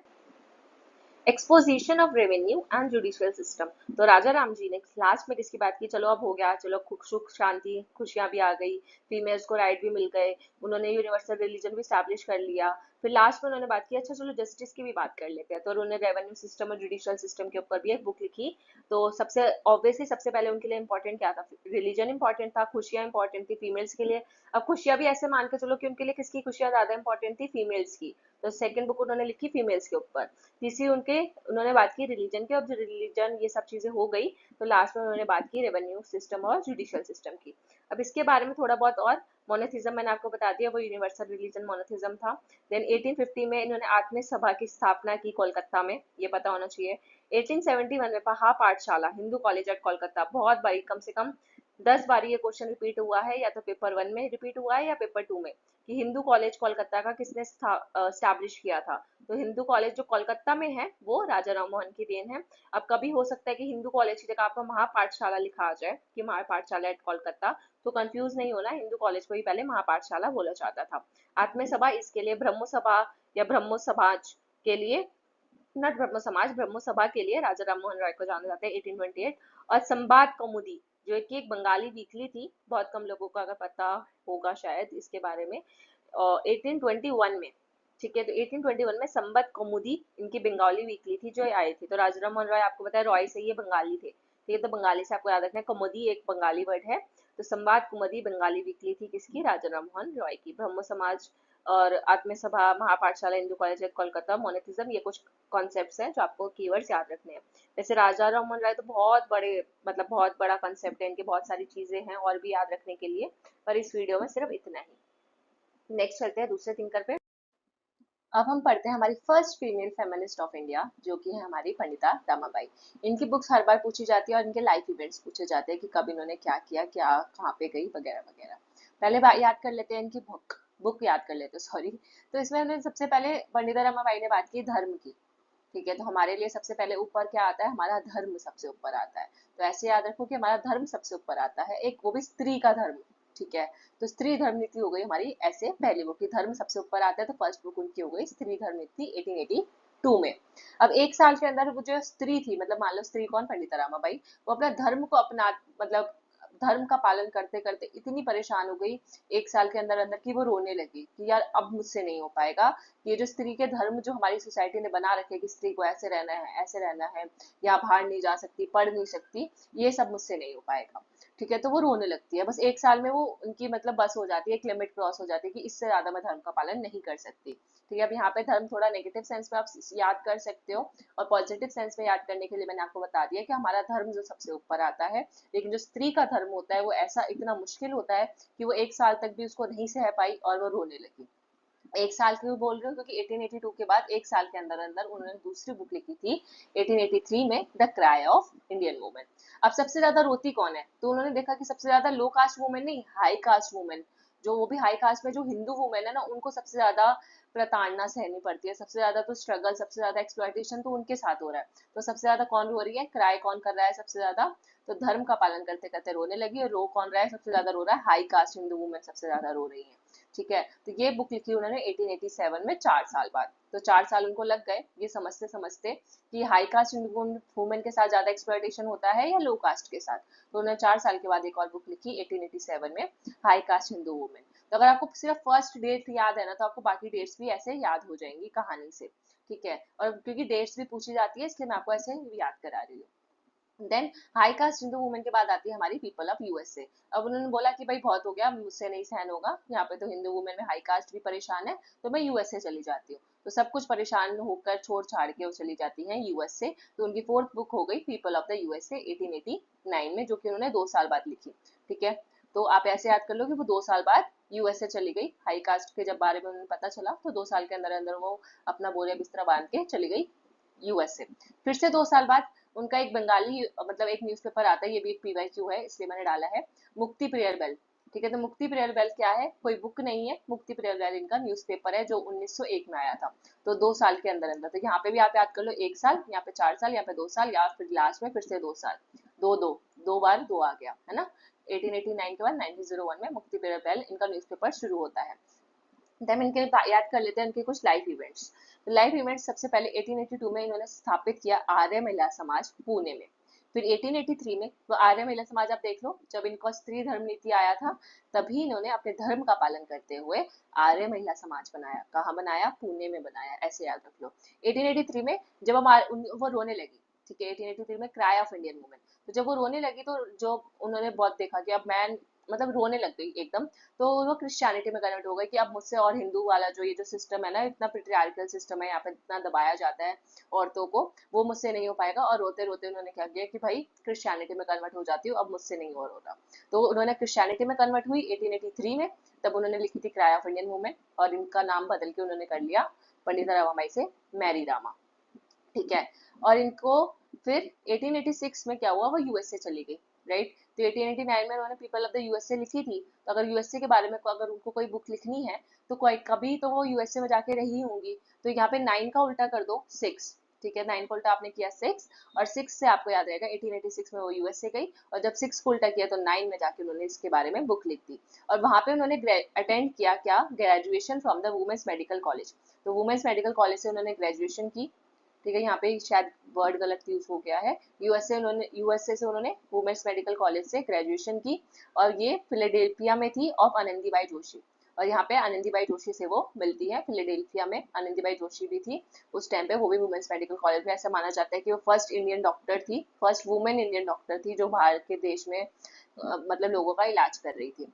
exposition of revenue and judicial system. तो राजा राम जी ने लास्ट में किसकी बात की, चलो अब हो गया, चलो सुख शांति खुशियां भी आ गई, फीमेल्स को राइट भी मिल गए, उन्होंने यूनिवर्सल रिलीजन भी स्टैब्लिश कर लिया, फिर लास्ट में उन्होंने बात की अच्छा चलो जस्टिस की भी बात कर लेते हैं, तो उन्होंने रेवेन्यू सिस्टम और जुडिशियल सिस्टम के ऊपर भी एक बुक लिखी। तो सबसे ऑब्वियसली सबसे पहले उनके लिए इंपॉर्टेंट क्या था, रिलीजन इंपॉर्टेंट था, खुशियां इंपॉर्टेंट थी फीमेल्स के लिए। अब खुशियां भी ऐसे मान के चलो कि उनके लिए किसकी खुशियां ज्यादा इंपॉर्टेंट थी, फीमेल्स की, तो सेकंड बुक उन्होंने लिखी फीमेल्स के ऊपर। तीसरी उनके उन्होंने बात की रिलीजन की, और जो रिलीजन ये सब चीजें हो गई तो लास्ट में उन्होंने बात की रेवेन्यू सिस्टम और जुडिशियल सिस्टम की। अब इसके बारे में थोड़ा बहुत और, मोनोथिज्म मैंने आपको बता दिया वो यूनिवर्सल रिलीजन मोनोथिज्म था। देन 1850 में इन्होंने आत्म सभा की स्थापना की कोलकाता में, ये पता होना चाहिए। 1871 में पहा पाठशाला हिंदू कॉलेज एट कोलकाता, बहुत बारी, कम से कम 10 बार ये क्वेश्चन रिपीट हुआ है, या तो पेपर 1 में रिपीट हुआ है या पेपर 2 में, कि हिंदू कॉलेज कोलकाता का किसने स्टैब्लिश किया था। तो हिंदू कॉलेज जो कोलकाता में है वो राजा राम मोहन की देन है। अब कभी हो सकता है कि हिंदू कॉलेज की जगह आपको महापाठशाला लिखा आ जाए कि महापाठशाला एट कोलकाता, तो कंफ्यूज नहीं होना, हिंदू कॉलेज को ही पहले महापाठशाला बोला जाता था। आत्म सभा इसके लिए, ब्रह्म सभा या ब्रह्मो समाज के लिए, नट ब्रह्म समाज, ब्रह्मो सभा के लिए राजा राम मोहन राय को जाना जाता है 1828। और संवाद कौमुदी जो कि एक बंगाली वीकली थी, बहुत कम लोगों को अगर पता होगा शायद इसके बारे में, 1821 में, ठीक है, तो 1821 में संबत कौमुदी इनकी बंगाली वीकली थी जो आई थी। तो राजा राम मोहन रॉय आपको पता है रॉय से ये बंगाली थे, ठीक है, तो बंगाली से आपको याद रखना है, कौमुदी एक बंगाली वर्ड है। तो संवाद कुमुदी बंगाली वीकली थी किसकी, राजा राम मोहन रॉय की। ब्रह्म समाज और आत्म सभा, महापाठशाला, हिंदू कॉलेज कोलकाता, मोनेथिज्म, ये कुछ कॉन्सेप्ट्स हैं जो आपको कीवर्ड्स याद रखने हैं। वैसे राजा राम मोहन राय तो बहुत बड़े, मतलब बहुत बड़ा कॉन्सेप्ट है, इनकी बहुत सारी चीजें हैं और भी याद रखने के लिए, पर इस वीडियो में सिर्फ इतना ही। नेक्स्ट चलते हैं दूसरे थिंकर पे। अब हम पढ़ते हैं हमारी first female feminist of India जो कि है हमारी पंडिता रमाबाई। इनकी बुक्स हर बार पूछी जाती है और इनके लाइफ इवेंट्स पूछे जाते हैं कि कब इन्होंने क्या किया, क्या कहाँ पे गई, वगैरह वगैरह। पहले बात याद कर लेते हैं इनकी बुक याद कर लेते हैं, सॉरी। तो इसमें हमने सबसे पहले पंडिता रमाबाई ने बात की धर्म की, ठीक है, तो हमारे लिए सबसे पहले ऊपर क्या आता है, हमारा धर्म सबसे ऊपर आता है। तो ऐसे याद रखो कि हमारा धर्म सबसे ऊपर आता है, एक वो भी स्त्री का धर्म, ठीक है। तो स्त्री धर्म नीति हो गई हमारी, ऐसे पहली बुक की धर्म सबसे ऊपर आता है, तो फर्स्ट बुक उनकी हो गई स्त्री धर्म नीति 1882 में। अब एक साल के अंदर वो जो स्त्री थी, मतलब मान लो स्त्री कौन, पंडिता रमाबाई, वो अपना धर्म को अपना, मतलब धर्म का पालन करते करते इतनी परेशान हो गई एक साल के अंदर अंदर कि वो रोने लगी कि यार अब मुझसे नहीं हो पाएगा, ये जो स्त्री के धर्म जो हमारी सोसाइटी ने बना रखे कि स्त्री को ऐसे रहना है, ऐसे रहना है, या बाहर नहीं जा सकती, पढ़ नहीं सकती, ये सब मुझसे नहीं हो पाएगा, ठीक है। तो वो रोने लगती है, बस एक साल में वो उनकी मतलब बस हो जाती है, एक लिमिट क्रॉस हो जाती है कि इससे ज्यादा मैं धर्म का पालन नहीं कर सकती, ठीक है। अब यहाँ पे धर्म थोड़ा नेगेटिव सेंस में आप याद कर सकते हो, और पॉजिटिव सेंस में याद करने के लिए मैंने आपको बता दिया कि हमारा धर्म जो सबसे ऊपर आता है, लेकिन जो स्त्री का धर्म होता है वो ऐसा इतना मुश्किल होता है कि वो एक साल तक भी उसको नहीं सह पाई और वो रोने लगी। एक साल क्यों बोल रही हूँ, क्योंकि 1882 के बाद एक साल के अंदर अंदर उन्होंने दूसरी बुक लिखी थी 1883 में, the cry of Indian women. अब सबसे ज्यादा रोती कौन है, तो उन्होंने देखा कि सबसे ज्यादा लो कास्ट वुमेन नहीं, हाई कास्ट वुमेन, जो वो भी हाई कास्ट में जो हिंदू वुमेन है ना, उनको सबसे ज्यादा प्रताड़ना सहनी पड़ती है, सबसे ज्यादा तो स्ट्रगल, सबसे ज्यादा एक्सप्लॉयटेशन तो उनके साथ हो रहा है। तो सबसे ज्यादा कौन रो रही है, क्राई कौन कर रहा है सबसे ज्यादा, तो धर्म का पालन करते करते रोने लगी, और रो कौन रहा है, सबसे ज्यादा रो रहा है हाई कास्ट हिंदू वुमेन, सबसे ज्यादा रो रही है, ठीक है। तो ये बुक लिखी उन्होंने 1887 में, 4 साल बाद। तो 4 साल उनको लग गए ये समझते समझते कि हाई कास्ट वुमेन के साथ ज्यादा एक्सप्लॉयटेशन होता है या लो कास्ट के साथ। तो उन्होंने 4 साल के बाद एक और बुक लिखी 1887 में, हाई कास्ट हिंदू वुमेन। तो अगर आपको सिर्फ फर्स्ट डेट याद है ना, तो आपको बाकी डेट्स भी ऐसे याद हो जाएंगी कहानी से, ठीक है। और क्योंकि डेट्स भी पूछी जाती है इसलिए मैं आपको ऐसे याद करा रही हूँ। Then high caste Hindu women के बाद आती है हमारी पीपल ऑफ यूएसए। अब उन्होंने बोला कि भाई बहुत हो गया, मुझसे नहीं सहन होगा, यहाँ पे तो हिंदू वुमेन में हाई कास्ट भी परेशान है, तो मैं यूएसए चली जाती हूँ। तो सब कुछ परेशान होकर छोड़ छाड़ के वो चली जाती हैं यूएस से। तो उनकी फोर्थ बुक हो गई पीपल ऑफ द यूएसए 1889 में, जो कि उन्होंने 2 साल बाद लिखी। ठीक है, तो आप ऐसे याद कर लो कि वो 2 साल बाद यूएसए चली गई। हाई कास्ट के जब बारे में उन्हें पता चला तो 2 साल के अंदर अंदर वो अपना बोरिया बिस्तरा बांध के चली गई यूएसए। फिर से 2 साल बाद उनका एक बंगाली मतलब एक न्यूज़पेपर आता है, ये भी एक पीवाईक्यू है इसलिए मैंने डाला है, मुक्ति प्रियर बेल। ठीक है, तो मुक्ति प्रियर बेल क्या है, कोई बुक नहीं है, मुक्ति प्रियर बेल इनका न्यूज़पेपर है जो 1901 में आया था। तो 2 साल के अंदर अंदर, तो यहाँ पे भी आप याद कर लो 1 साल, यहाँ पे 4 साल, यहाँ पे 2 साल, या फिर लास्ट में फिर से 2 साल, दो दो, 2 बार 2 आ गया है ना। 1889 के बाद 1901 में मुक्ति प्रियर बेल इनका न्यूज़पेपर शुरू होता है। देन इनके याद कर लेते हैं इनके कुछ लाइफ इवेंट्स। लाइफ इवेंट्स सबसे पहले 1882 में इन्होंने स्थापित किया आर्य महिला समाज पुणे में। फिर 1883 में वो आर्य महिला समाज, आप देख लो जब इनका स्त्री धर्म नीति आया था तभी इन्होंने अपने धर्म का पालन करते हुए आर्य महिला समाज बनाया। कहाँ बनाया, पुणे में बनाया, ऐसे याद रख लो। 1883 में जब वो रोने लगी, ठीक है, 1883 में क्राई ऑफ इंडियन वुमेन, तो जब वो रोने लगी तो जो उन्होंने बहुत देखा कि अब मैं मतलब रोने लग गई एकदम, तो वो क्रिश्चियनिटी में कन्वर्ट हो गई कि अब मुझसे और हिंदू वाला जो ये जो सिस्टम है ना, इतना पेट्रियार्कल सिस्टम है, यहाँ पे इतना दबाया जाता है औरतों को, वो मुझसे नहीं हो पाएगा। और रोते रोते उन्होंने क्या किया कि भाई क्रिश्चियनिटी में कन्वर्ट हो जाती हूँ, अब मुझसे नहीं और होगा। तो उन्होंने क्रिश्चियनिटी में कन्वर्ट हुई 1883 में, तब उन्होंने लिखी थी क्राई ऑफ इंडियन वुमेन, और इनका नाम बदल के उन्होंने कर लिया पंडित रमाबाई से मैरी रामा। ठीक है, और इनको फिर 1886 में क्या हुआ, वो यूएसए चली गई, राइट। तो 1889 में उन्होंने पीपल ऑफ द यूएसए लिखी थी। तो अगर यूएसए के बारे में अगर उनको कोई बुक लिखनी है तो कोई कभी तो वो यूएसए में जाके रही होंगी। तो यहाँ पे 9 का उल्टा कर दो 6। ठीक है, 9 का उल्टा आपने किया 6, और 6 से आपको याद रहेगा 1886 में वो यूएसए गई, और जब 6 को उल्टा किया तो 9 में जाके उन्होंने इसके बारे में बुक लिख दी। और वहां पे उन्होंने अटेंड किया क्या, graduation from the women's medical college. तो वुमेन्स मेडिकल कॉलेज से उन्होंने ग्रेजुएशन की। ठीक है, यहाँ पे शायद वर्ड गलत यूज हो गया है, यूएसए से उन्होंने वुमेन्स मेडिकल कॉलेज से ग्रेजुएशन की, और ये फिलाडेल्फिया में थी ऑफ आनंदीबाई जोशी। और यहाँ पे आनंदीबाई जोशी से वो मिलती है, फिलाडेल्फिया में आनंदीबाई जोशी भी थी उस टाइम पे, वो भी वुमेन्स मेडिकल कॉलेज में। ऐसा माना जाता है कि वो फर्स्ट इंडियन डॉक्टर थी, फर्स्ट वुमेन इंडियन डॉक्टर थी जो भारत के देश में मतलब लोगों का इलाज कर रही थी।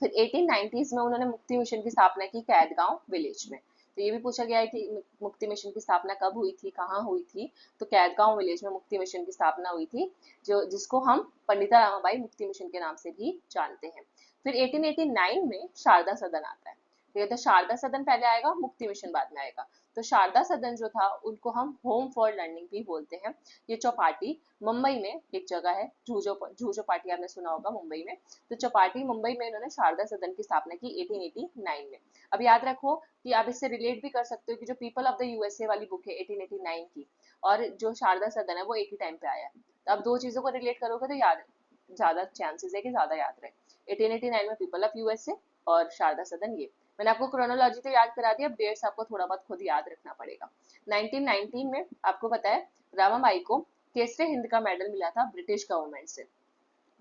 फिर 1890s में उन्होंने मुक्ति मिशन की स्थापना की कैदगांव विलेज में। तो ये भी पूछा गया है कि मुक्ति मिशन की स्थापना कब हुई थी, कहाँ हुई थी, तो कैदगांव विलेज में मुक्ति मिशन की स्थापना हुई थी, जो जिसको हम पंडिता रामाबाई मुक्ति मिशन के नाम से भी जानते हैं। फिर 1889 में शारदा सदन आता है। ठीक है, तो शारदा सदन पहले आएगा, मुक्ति मिशन बाद में आएगा। तो शारदा सदन जो था उनको हम होम फॉर लर्निंग भी बोलते हैं। ये चौपाटी मुंबई में एक जगह है, जूह चौपाटी आपने सुना होगा मुंबई में। तो चौपाटी मुंबई में इन्होंने शारदा सदन की स्थापना की 1889 में। अब याद रखो कि आप इससे रिलेट भी कर सकते हो कि जो पीपल ऑफ द यूएसए वाली बुक है 1889 की, और जो शारदा सदन है वो एक ही टाइम पे आया है। तो अब दो चीजों को रिलेट करोगे तो याद ज्यादा चांसेस है कि ज्यादा याद रहे। 1889 में पीपल ऑफ यूएसए और शारदा सदन ये। मैंने आपको क्रोनोलॉजी तो याद करा दी, अब डेट्स आपको थोड़ा बहुत खुद याद रखना पड़ेगा। 1919 में आपको पता है रामाबाई को केसरे हिंद का मेडल मिला था ब्रिटिश गवर्नमेंट से।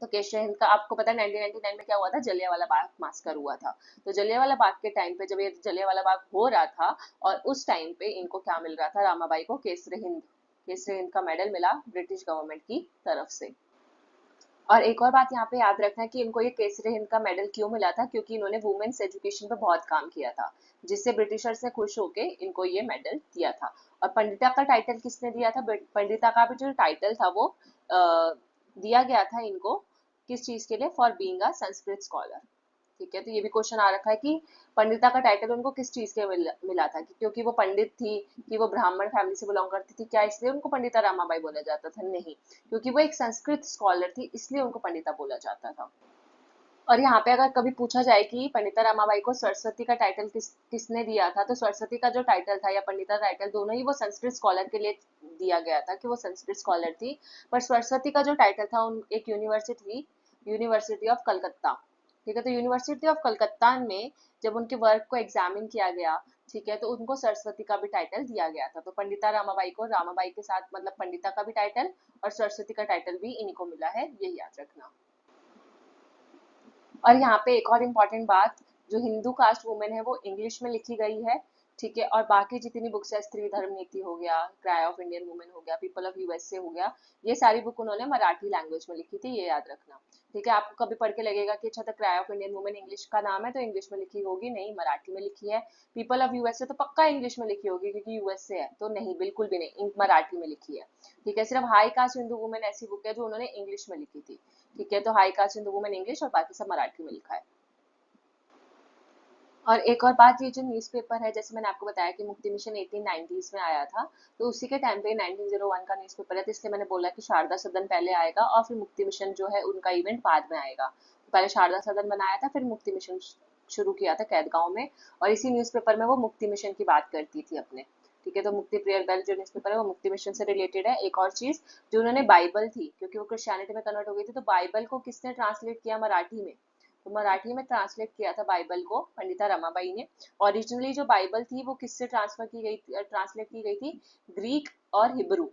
तो केशर हिंद का आपको पता है 1999 में क्या हुआ था, जलियांवाला बाग मास्कर हुआ था। तो जलियांवाला बाग के टाइम पे जब ये जलियांवाला बाग हो रहा था, और उस टाइम पे इनको क्या मिल रहा था, रामाबाई को केसरी हिंद का मेडल मिला ब्रिटिश गवर्नमेंट की तरफ से। और एक और बात यहाँ पे याद रखना है कि इनको ये केसरी हिंद का मेडल क्यों मिला था, क्योंकि इन्होंने वुमेन्स एजुकेशन पे बहुत काम किया था, जिससे ब्रिटिशर्स ने खुश होके इनको ये मेडल दिया था। और पंडिता का टाइटल किसने दिया था, पंडिता का भी जो टाइटल था वो दिया गया था इनको किस चीज के लिए, for being a Sanskrit scholar. ठीक है, तो ये भी क्वेश्चन आ रखा है कि पंडिता का टाइटल उनको किस चीज के मिला था, कि क्योंकि वो पंडित थी, कि वो ब्राह्मण फैमिली से बिलोंग करती थी, क्या इसलिए उनको पंडिता रामाबाई बोला जाता था, नहीं, क्योंकि वो एक संस्कृत स्कॉलर थी इसलिए उनको पंडिता बोला जाता था। और यहाँ पे अगर कभी पूछा जाए कि पंडिता रमाबाई को सरस्वती का टाइटल किसने दिया था, तो सरस्वती का जो टाइटल था या पंडिता टाइटल दोनों ही वो संस्कृत स्कॉलर के लिए दिया गया था, कि वो संस्कृत स्कॉलर थी। पर सरस्वती का जो टाइटल था उन एक यूनिवर्सिटी यूनिवर्सिटी ऑफ कलकत्ता। ठीक है, तो यूनिवर्सिटी ऑफ कलकत्ता में जब उनके वर्क को एग्जामिन किया गया, ठीक है, तो उनको सरस्वती का भी टाइटल दिया गया था। तो पंडिता रामाबाई को रामाबाई के साथ मतलब पंडिता का भी टाइटल और सरस्वती का टाइटल भी इन्हीं को मिला है, ये याद रखना। और यहाँ पे एक और इम्पॉर्टेंट बात, जो हिंदू कास्ट वुमेन है वो इंग्लिश में लिखी गई है, ठीक है। और बाकी जितनी बुक्स है, स्त्री धर्म नीति हो गया, क्राई ऑफ इंडियन वुमेन हो गया, पीपल ऑफ यूएसए हो गया, ये सारी बुक उन्होंने मराठी लैंग्वेज में लिखी थी, ये याद रखना। ठीक है। आपको कभी पढ़ के लगेगा कि अच्छा, तो cry of Indian women English का नाम है तो इंग्लिश में लिखी होगी, नहीं, मराठी में लिखी है। पीपल ऑफ यूएसए तो पक्का इंग्लिश में लिखी होगी क्योंकि यूएसए है, तो नहीं, बिल्कुल भी नहीं, मराठी में लिखी है। ठीक है। सिर्फ हाई कास्ट हिंदू वुमेन ऐसी बुक है जो उन्होंने इंग्लिश में लिखी थी। ठीक है। तो high caste Hindu women English और बाकी सब मराठी में लिखा है। और एक और बात, ये जो न्यूज़पेपर है, जैसे मैंने आपको बताया कि मुक्ति मिशन 1890s में आया था, तो उसी के टाइम पे 1901 का न्यूज़पेपर है, तो इसलिए मैंने बोला कि शारदा सदन पहले आएगा और फिर मुक्ति मिशन जो है उनका इवेंट बाद में आएगा। तो पहले शारदा सदन बनाया था, फिर मुक्ति मिशन शुरू किया था कैदगांव में, और इसी न्यूज़पेपर में वो मुक्ति मिशन की बात करती थी अपने। ठीक है। तो मुक्ति प्रेयर बेल जो न्यूज़पेपर है वो मुक्ति मिशन से रिलेटेड है। एक और चीज, जो उन्होंने बाइबल थी, क्योंकि वो क्रिश्चियनिटी में कन्वर्ट हो गई थी, तो बाइबल को किसने ट्रांसलेट किया मराठी में? तो मराठी में ट्रांसलेट किया था बाइबल को पंडिता रमाबाई ने। ओरिजिनली जो बाइबल थी वो किससे ट्रांसलेट की गई थी? ग्रीक और हिब्रू,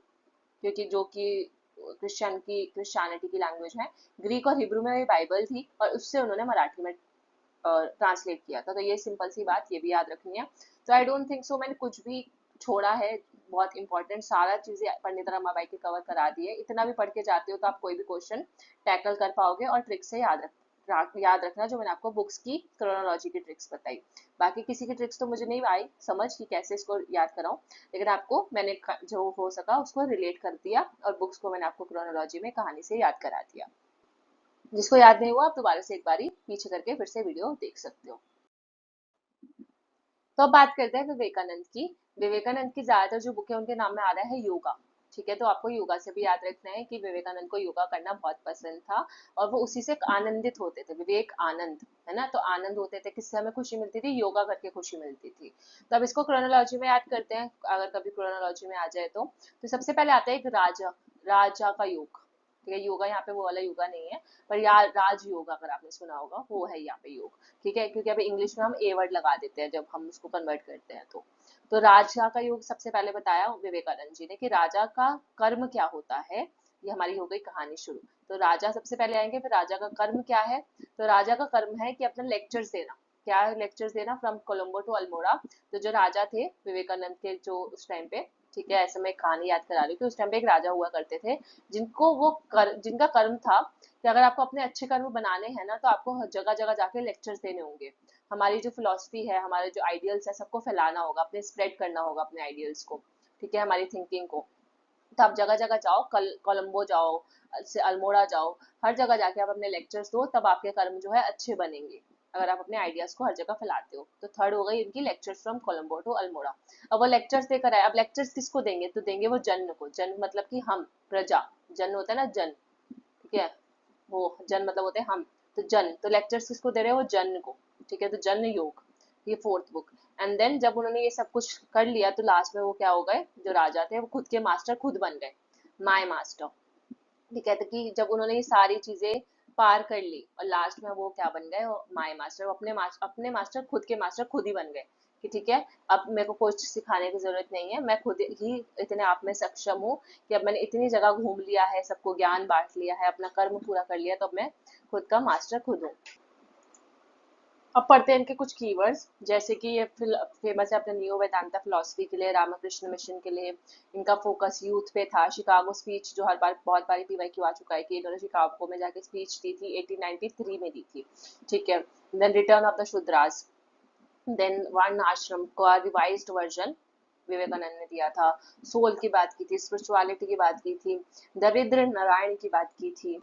क्योंकि जो कि क्रिश्चियनिटी की लैंग्वेज है। ग्रीक और हिब्रू में ये बाइबल थी और उससे उन्होंने मराठी में ट्रांसलेट किया था। तो ये सिंपल सी बात, ये भी याद रखनी है। तो आई डोंट थिंक सो मैंने कुछ भी छोड़ा है। बहुत इंपॉर्टेंट सारा चीजें पंडित रमाबाई की कवर करा दी है। इतना भी पढ़ के जाते हो तो आप कोई भी क्वेश्चन टैकल कर पाओगे, और ट्रिक से याद रखना जो मैंने आपको बुक्स की क्रोनोलॉजी की ट्रिक्स बताई। बाकी किसी की ट्रिक्स तो मुझे नहीं आई समझ कि कैसे इसको याद कराऊं, लेकिन आपको मैंने जो हो सका उसको रिलेट कर दिया, और बुक्स को मैंने आपको क्रोनोलॉजी में कहानी से याद करा दिया। जिसको याद नहीं हुआ आप दोबारा से एक बारी पीछे करके फिर से वीडियो देख सकते हो। तो अब बात करते हैं विवेकानंद की। विवेकानंद की ज्यादातर जो बुक है उनके नाम में आ रहा है योगा। ठीक है। तो आपको योगा से भी याद रखना है कि विवेकानंद को योगा करना बहुत पसंद था, और वो उसी से आनंदित होते थे, विवेक आनंद, है ना। तो आनंद होते थे, किससे हमें खुशी मिलती थी? योगा करके खुशी मिलती थी। तो अब इसको क्रोनोलॉजी में याद करते हैं, अगर कभी क्रोनोलॉजी में आ जाए तो सबसे पहले आता है एक राजा, राजा का योग। ठीक है। योगा यहाँ पे वो वाला योगा नहीं है, पर यार राज योग अगर आपने सुना होगा वो है यहाँ पे योग। ठीक है। क्योंकि अभी इंग्लिश में हम ए वर्ड लगा देते हैं जब हम उसको कन्वर्ट करते हैं। तो राजा का योग सबसे पहले बताया विवेकानंद जी ने कि राजा का कर्म क्या होता है। ये हमारी हो गई कहानी शुरू। तो राजा सबसे पहले आएंगे, फिर राजा का कर्म क्या है। तो राजा का कर्म है कि अपना लेक्चर्स देना। क्या लेक्चर्स देना? From Colombo to Almora. तो जो राजा थे विवेकानंद के जो उस टाइम पे, ठीक है, ऐसे मैं कहानी याद करा रही हूँ कि उस टाइम पे एक राजा हुआ करते थे, जिनका कर्म था कि अगर आपको अपने अच्छे कर्म बनाने हैं ना, तो आपको जगह जगह जाके लेक्चर्स देने होंगे। हमारी जो फिलोसफी है, हमारे जो आइडियल्स है, सबको फैलाना होगा, अपने स्प्रेड करना होगा अपने आइडियल्स को। ठीक है। हमारी थिंकिंग को। तो आप जगह जगह जाओ, कोलंबो जाओ, से अल्मोड़ा जाओ, हर जगह जाके आप अपने लेक्चर्स दो, तब आपके कर्म जो है अच्छे बनेंगे, अगर आप अपने आइडियाज को हर जगह फैलाते हो। तो थर्ड हो गई इनकी lectures from Colombo to Almora. अब वो लेक्चर्स देकर आए, अब लेक्चर्स किसको देंगे? तो देंगे वो जन को। जन मतलब कि हम, प्रजा। जन होता है ना, जन। ठीक है। वो जन मतलब होते हैं हम। तो जन, तो लेक्चर्स किसको दे रहे हैं? वो जन को। ठीक है। तो जन योग, ये फोर्थ बुक। एंड देन जब उन्होंने ये सब कुछ कर लिया, तो लास्ट में वो क्या हो गए? जो राजा थे वो खुद के मास्टर खुद बन गए, माय मास्टर। ठीक है। तो कि जब उन्होंने ये सारी चीजें पार कर ली, और लास्ट में वो क्या बन गए? My master. अपने मास्टर, खुद के मास्टर खुद ही बन गए कि ठीक है, अब मेरे को कुछ सिखाने की जरूरत नहीं है, मैं खुद ही इतने आप में सक्षम हूँ कि अब मैंने इतनी जगह घूम लिया है, सबको ज्ञान बांट लिया है, अपना कर्म पूरा कर लिया, तो अब मैं खुद का मास्टर खुद हूँ। अब पढ़ते हैं इनके कुछ कीवर्ड्स। जैसे कि ये फेमस है अपने नियो वेदांता फिलोसफी के लिए, रामकृष्ण मिशन के लिए। इनका फोकस यूथ पे था। शिकागो स्पीच जो हर बार बहुत बारी पीवाईक्यू आ चुका है कि इन्होंने शिकागो में जाके स्पीच दी थी, 1893 में दी थी। ठीक है। Then return of the Shudras, then वर्ण आश्रम का रिवाइज्ड वर्जन विवेकानंद ने दिया था। सोल की बात की थी, स्पिरिचुअलिटी की बात की थी, दरिद्र नारायण की बात की थी।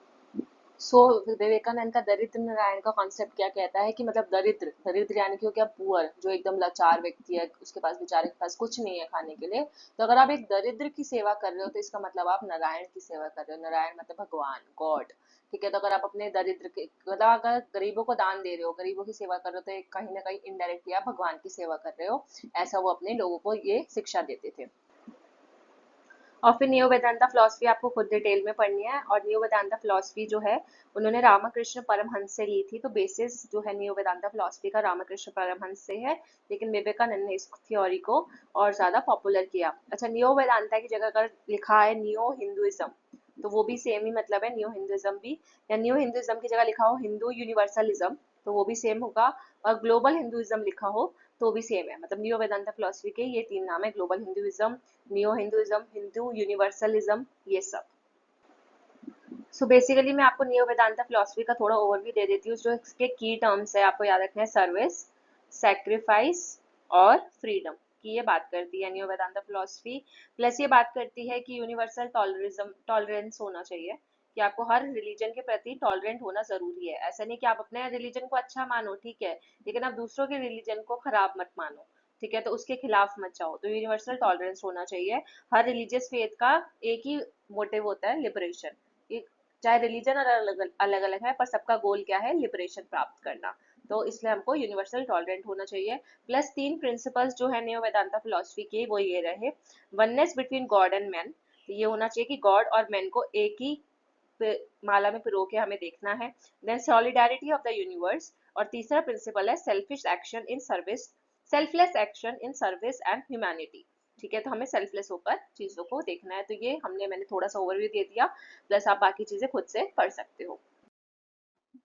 विवेकानंद का दरिद्र नारायण का कॉन्सेप्ट क्या कहता है कि मतलब दरिद्र, दरिद्र यानी कि वो क्या? पुअर, जो एकदम लाचार व्यक्ति है, उसके पास बेचारे के पास कुछ नहीं है खाने के लिए। तो अगर आप एक दरिद्र की सेवा कर रहे हो, तो इसका मतलब आप नारायण की सेवा कर रहे हो। नारायण मतलब भगवान, गॉड। ठीक है। तो अगर आप अपने दरिद्र के, मतलब अगर गरीबों को दान दे रहे हो, गरीबों की सेवा कर रहे हो, तो कहीं ना कहीं इनडायरेक्टली आप भगवान की सेवा कर रहे हो। ऐसा वो अपने लोगों को ये शिक्षा देते थे। और फिर नियो वेदांता फिलोसफी आपको खुद डिटेल में पढ़नी है। और नियो वेदांता फिलोसफी जो है उन्होंने रामकृष्ण परमहंस से ली थी। तो बेसिस जो है नियो वेदांता फिलोसफी का रामकृष्ण परमहंस से है, लेकिन विवेकानंद ने इस थ्योरी को और ज्यादा पॉपुलर किया। अच्छा, नियो वेदांता की जगह अगर लिखा है नियो हिंदुइज्म, तो वो भी सेम ही मतलब है, नियो हिंदुइज्म भी। या नियो हिंदुइज्म की जगह लिखा हो हिंदू यूनिवर्सलिज्म, तो वो भी सेम होगा। और ग्लोबल हिंदुइज्म लिखा हो तो भी सेम है, मतलब नियो वेदांता फिलोसफी के ये 3 नाम है, global Hinduism, neo Hinduism, Hindu universalism, ये सब। सो बेसिकली मैं आपको नियो वेदांता फिलोसफी का थोड़ा ओवरव्यू दे देती हूँ। जो इसके की टर्म्स है आपको याद रखना है, सर्विस, सेक्रीफाइस और फ्रीडम की ये बात करती है नियो वेदांता फिलोसफी। प्लस ये बात करती है कि यूनिवर्सल टॉलरेंस होना चाहिए, कि आपको हर रिलीजन के प्रति टॉलरेंट होना जरूरी है। ऐसा नहीं कि आप अपने रिलीजन को अच्छा मानो, ठीक है, लेकिन आप दूसरों के रिलीजन को खराब मत मानो, ठीक है, तो उसके खिलाफ मत जाओ। तो यूनिवर्सल टॉलरेंस होना चाहिए। हर रिलीजियस फेथ का एक ही मोटिव होता है, लिबरेशन। चाहे रिलीजन अलग अलग अलग है, पर सबका गोल क्या है, लिबरेशन प्राप्त करना। तो इसलिए हमको यूनिवर्सल टॉलरेंट होना चाहिए। प्लस 3 प्रिंसिपल्स जो है नियो वेदांता फिलोसफी के, वो ये रहे, oneness between God and man, ये होना चाहिए कि गॉड और मैन को एक ही माला में पिरो के हमें देखना है। Then solidarity of the universe, और तीसरा प्रिंसिपल है selfless action in service and humanity. ठीक है, तो हमें सेल्फलेस होकर चीजों को देखना है। तो ये मैंने थोड़ा सा ओवरव्यू दे दिया, प्लस आप बाकी चीजें खुद से पढ़ सकते हो।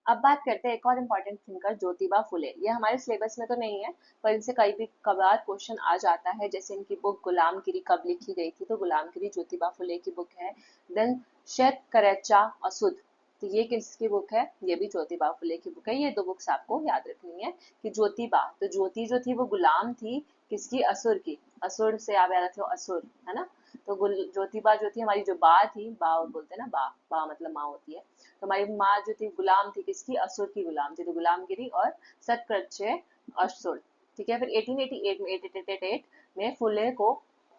अब बात करते हैं एक और इम्पोर्टेंट थिंकर, ज्योतिबा फुले। ये हमारे सिलेबस में तो नहीं है, पर इनसे कई भी कभार क्वेश्चन आ जाता है। जैसे इनकी बुक गुलामगिरी कब लिखी गई थी, तो गुलामगिरी ज्योतिबा फुले की बुक है। देन शेतकरेचा असुद, तो ये किसकी बुक है, ये भी ज्योतिबा फुले की बुक है। ये 2 बुक्स आपको याद रखनी है। कि ज्योतिबा, तो ज्योति जो थी वो गुलाम थी किसकी, असुर की। असुर से आप याद रखो, असुर है ना। तो ज्योतिबा जो थी हमारी, जो बा थी, बा बोलते हैं ना, बा बा मतलब माँ होती है। तो हमारी माँ जो थी गुलाम थी किसकी, असुर की गुलाम थी। तो गुलामगिरी और सत्कृत्य असुर। ठीक है, फिर 1888 में 1888 में फुले को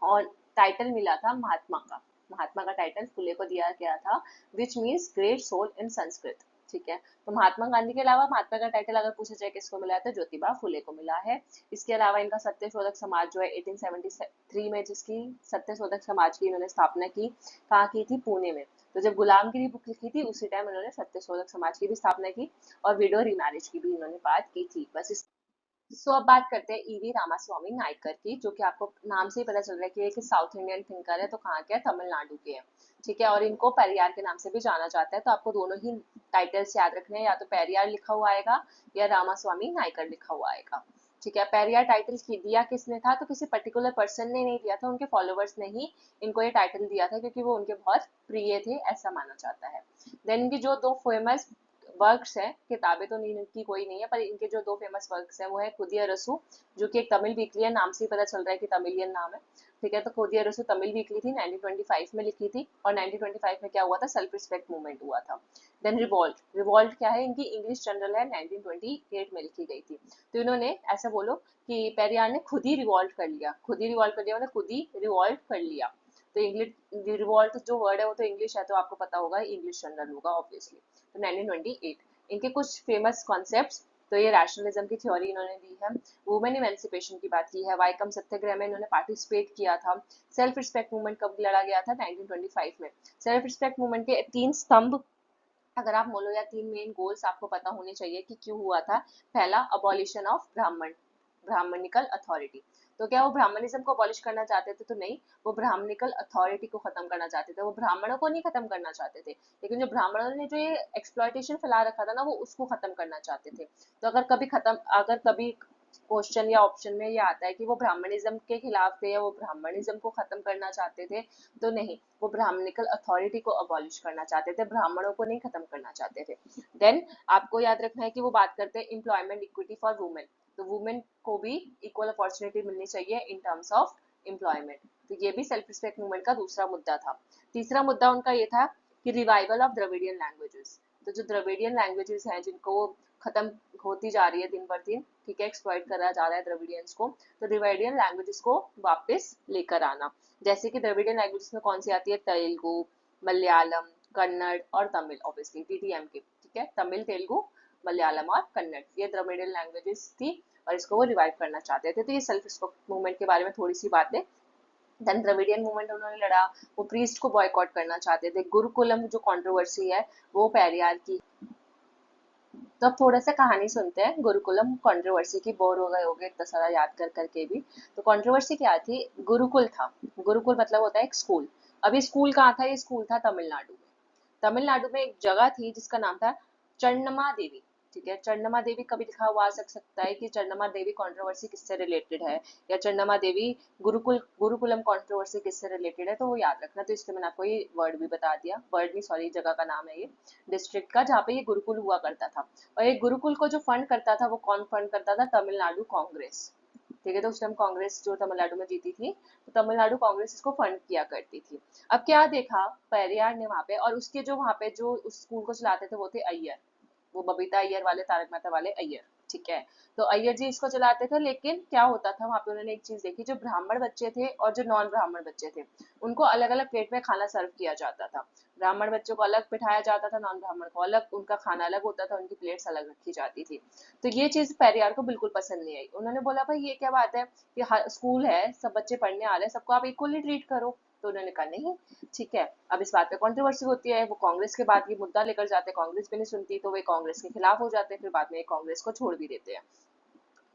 और टाइटल मिला था महात्मा का। महात्मा का टाइटल फुले को दिया गया था, which means great soul in Sanskrit. ठीक है, तो महात्मा गांधी के अलावा महात्मा का टाइटल अगर पूछा जाए किसको मिला है, तो ज्योतिबा फुले को मिला है। इसके अलावा इनका सत्यशोधक समाज जो है 1873 में, जिसकी सत्यशोधक समाज की इन्होंने स्थापना की, कहाँ की थी, पुणे में। तो जब गुलामगिरी बुक लिखी थी उसी टाइम इन्होंने सत्यशोधक समाज की भी स्थापना की, और विडो रिमैरिज की भी इन्होंने बात की थी। बस इस सो अब बात करते हैं ईवी रामास्वामी नायकर की, जो कि आपको नाम से ही पता चल रहा है कि एक साउथ इंडियन थिंकर है। तो कहाँ के हैं, तमिलनाडु के हैं। ठीक है, और इनको पेरियार के नाम से भी जाना जाता है। तो आपको दोनों ही टाइटल्स याद रखने हैं, या तो पेरियार लिखा हुआ आएगा या रामास्वामी नायकर लिखा हुआ आएगा। ठीक है, पेरियार टाइटल दिया किसने था, तो किसी पर्टिकुलर पर्सन ने नहीं दिया था, उनके फॉलोवर्स ने ही इनको ये टाइटल दिया था, क्योंकि वो उनके बहुत प्रिय थे, ऐसा माना जाता है। देन इनकी जो 2 फेमस वर्क्स हैं, किताबें तो नहीं, इनकी कोई नहीं है, पर इनके जो 2 फेमस वर्क्स हैं वो है खुदिया रसू, जो कि एक तमिल वीकली है, नाम से ही पता चल रहा है कि तमिलियन नाम है। ठीक है, तो खुदिया रसू तमिल वीकली थी, 1925 में लिखी थी। और 1925 में क्या हुआ था, सेल्फ रिस्पेक्ट मूवमेंट हुआ था। देन रिवॉल्ट, रिवॉल्ट क्या है, इनकी इंग्लिश जनरल है, 1928 में लिखी गई थी। तो इन्होंने ऐसा बोलो कि पेरियार ने खुद ही रिवॉल्ट कर लिया, खुद ही रिवॉल्ट कर लिया मतलब खुद ही रिवॉल्ट कर लिया। तो इंग्लिश रिवॉल्ट जो वर्ड है वो तो इंग्लिश है, तो आपको पता होगा इंग्लिश जनरल होगा ऑब्वियसली। तो 1928 इनके कुछ फेमस कॉन्सेप्ट्स, तो ये रैशनलिज्म की थ्योरी इन्होंने दी है। वुमेन इमेंसिपेशन की बात की है, वाइकम सत्याग्रह में इन्होंने पार्टिसिपेट किया था। सेल्फ रिस्पेक्ट मूवमेंट कब लड़ा गया था, 1925 में। सेल्फ रिस्पेक्ट मूवमेंट के 3 स्तंभ अगर आप बोलो, या 3 मेन गोल्स आपको पता होने चाहिए कि क्यों हुआ था। पहला, अबॉलिशन ऑफ ब्राह्मणिकल अथॉरिटी। तो क्या वो ब्राह्मणिज्म को अबॉलिश करना चाहते थे, तो नहीं, वो ब्राह्मणिकल अथॉरिटी को खत्म करना चाहते थे। वो ब्राह्मणों को नहीं खत्म करना चाहते थे, लेकिन जो ब्राह्मणों ने जो ये एक्सप्लॉयटेशन फैला रखा था ना, वो उसको खत्म करना चाहते थे। तो अगर कभी क्वेश्चन या ऑप्शन में ये आता है कि वो ब्राह्मणिज्म के खिलाफ थे या वो ब्राह्मणिज्म को खत्म करना चाहते थे, तो नहीं, वो ब्राह्मणिकल अथॉरिटी को अबॉलिश करना चाहते थे, ब्राह्मणों को नहीं खत्म करना चाहते थे। देन आपको याद रखना है कि वो बात करते हैं एम्प्लॉयमेंट इक्विटी फॉर वुमेन। तो वुमेन को भी इक्वल अपॉर्चुनिटी मिलनी चाहिए इन टर्म्स ऑफ एम्प्लॉयमेंट। तो ये भी सेल्फ रिस्पेक्ट मूवमेंट का दूसरा मुद्दा था। तीसरा मुद्दा उनका ये था कि रिवाइवल ऑफ द्रविडियन लैंग्वेजेस। तो जो द्रविडियन लैंग्वेजेस हैं जिनको खत्म होती जा रही है दिन पर दिन, ठीक है, एक्सप्लॉइट करा जा रहा है द्रविडियंस को, तो द्रविडियन लैंग्वेजेस को वापस लेकर आना। जैसे कि द्रविडियन लैंग्वेजेस में कौन सी आती है, तेलुगु, मलयालम, कन्नड़ और तमिल, ऑब्वियसली टीटीएम के। ठीक है, तमिल, तेलुगु, मलयालम और कन्नड़, ये द्रविडियन लैंग्वेजेस थी, और इसको वो रिवाइव करना चाहते थे। तो ये सेल्फ रिस्पेक्ट मूवमेंट के बारे में थोड़ी सी बातें। देन द्रविडियन मूवमेंट उन्होंने लड़ा, वो प्रीस्ट को बॉयकॉट करना चाहते थे। गुरुकुलम जो कंट्रोवर्सी है वो पेरियार की। तो अब थोड़ा सा कहानी सुनते हैं गुरुकुलम कंट्रोवर्सी की। बोर हो गए होगे इतना सारा याद कर करके भी। तो कंट्रोवर्सी क्या थी, गुरुकुल था। गुरुकुल मतलब होता है एक स्कूल। अब ये स्कूल कहाँ था, ये स्कूल था तमिलनाडु में। तमिलनाडु में एक जगह थी जिसका नाम था चन्नमा देवी। ठीक है, चंद्रमा देवी कभी लिखा हुआ आ सकता है कि चंद्रमा देवी कंट्रोवर्सी किससे रिलेटेड है, या चंद्रमा देवी गुरुकुलम कंट्रोवर्सी किससे रिलेटेड है, तो वो याद रखना। तो इसलिए मैंने आपको ये वर्ड भी बता दिया, वर्ड नहीं सॉरी, जगह का नाम है ये, डिस्ट्रिक्ट का, जहाँ पे ये गुरुकुल हुआ करता था। और ये गुरुकुल को जो फंड करता था वो कौन फंड करता था? तमिलनाडु कांग्रेस। ठीक है, तो उस टाइम कांग्रेस जो तमिलनाडु में जीती थी, तो तमिलनाडु कांग्रेस इसको फंड किया करती थी। अब क्या देखा पेरियार ने वहां पे, और उसके जो वहां पे जो उस स्कूल को चलाते थे वो थे अय्यर, वो बबीता अय्यर वाले, तारक मेहता वाले अय्यर। ठीक है, तो अय्यर जी इसको चलाते थे, लेकिन क्या होता था वहां पे, उन्होंने एक चीज देखी, जो ब्राह्मण बच्चे थे और जो नॉन ब्राह्मण बच्चे थे, उनको अलग अलग प्लेट में खाना सर्व किया जाता था। ब्राह्मण बच्चों को अलग बिठाया जाता था, नॉन ब्राह्मण को अलग, उनका खाना अलग होता था, उनकी प्लेट्स अलग रखी जाती थी। तो ये चीज पेरियार को बिल्कुल पसंद नहीं आई। उन्होंने बोला भाई ये क्या बात है कि स्कूल है, सब बच्चे पढ़ने आ रहे हैं, सबको आप इक्वली ट्रीट करो। तो उन्होंने कहा नहीं। ठीक है, अब इस बात पे कंट्रोवर्सी होती है, वो कांग्रेस के बाद ये मुद्दा लेकर जाते हैं, कांग्रेस भी नहीं सुनती, तो वे कांग्रेस के खिलाफ हो जाते हैं, फिर बाद में कांग्रेस को छोड़ भी देते हैं।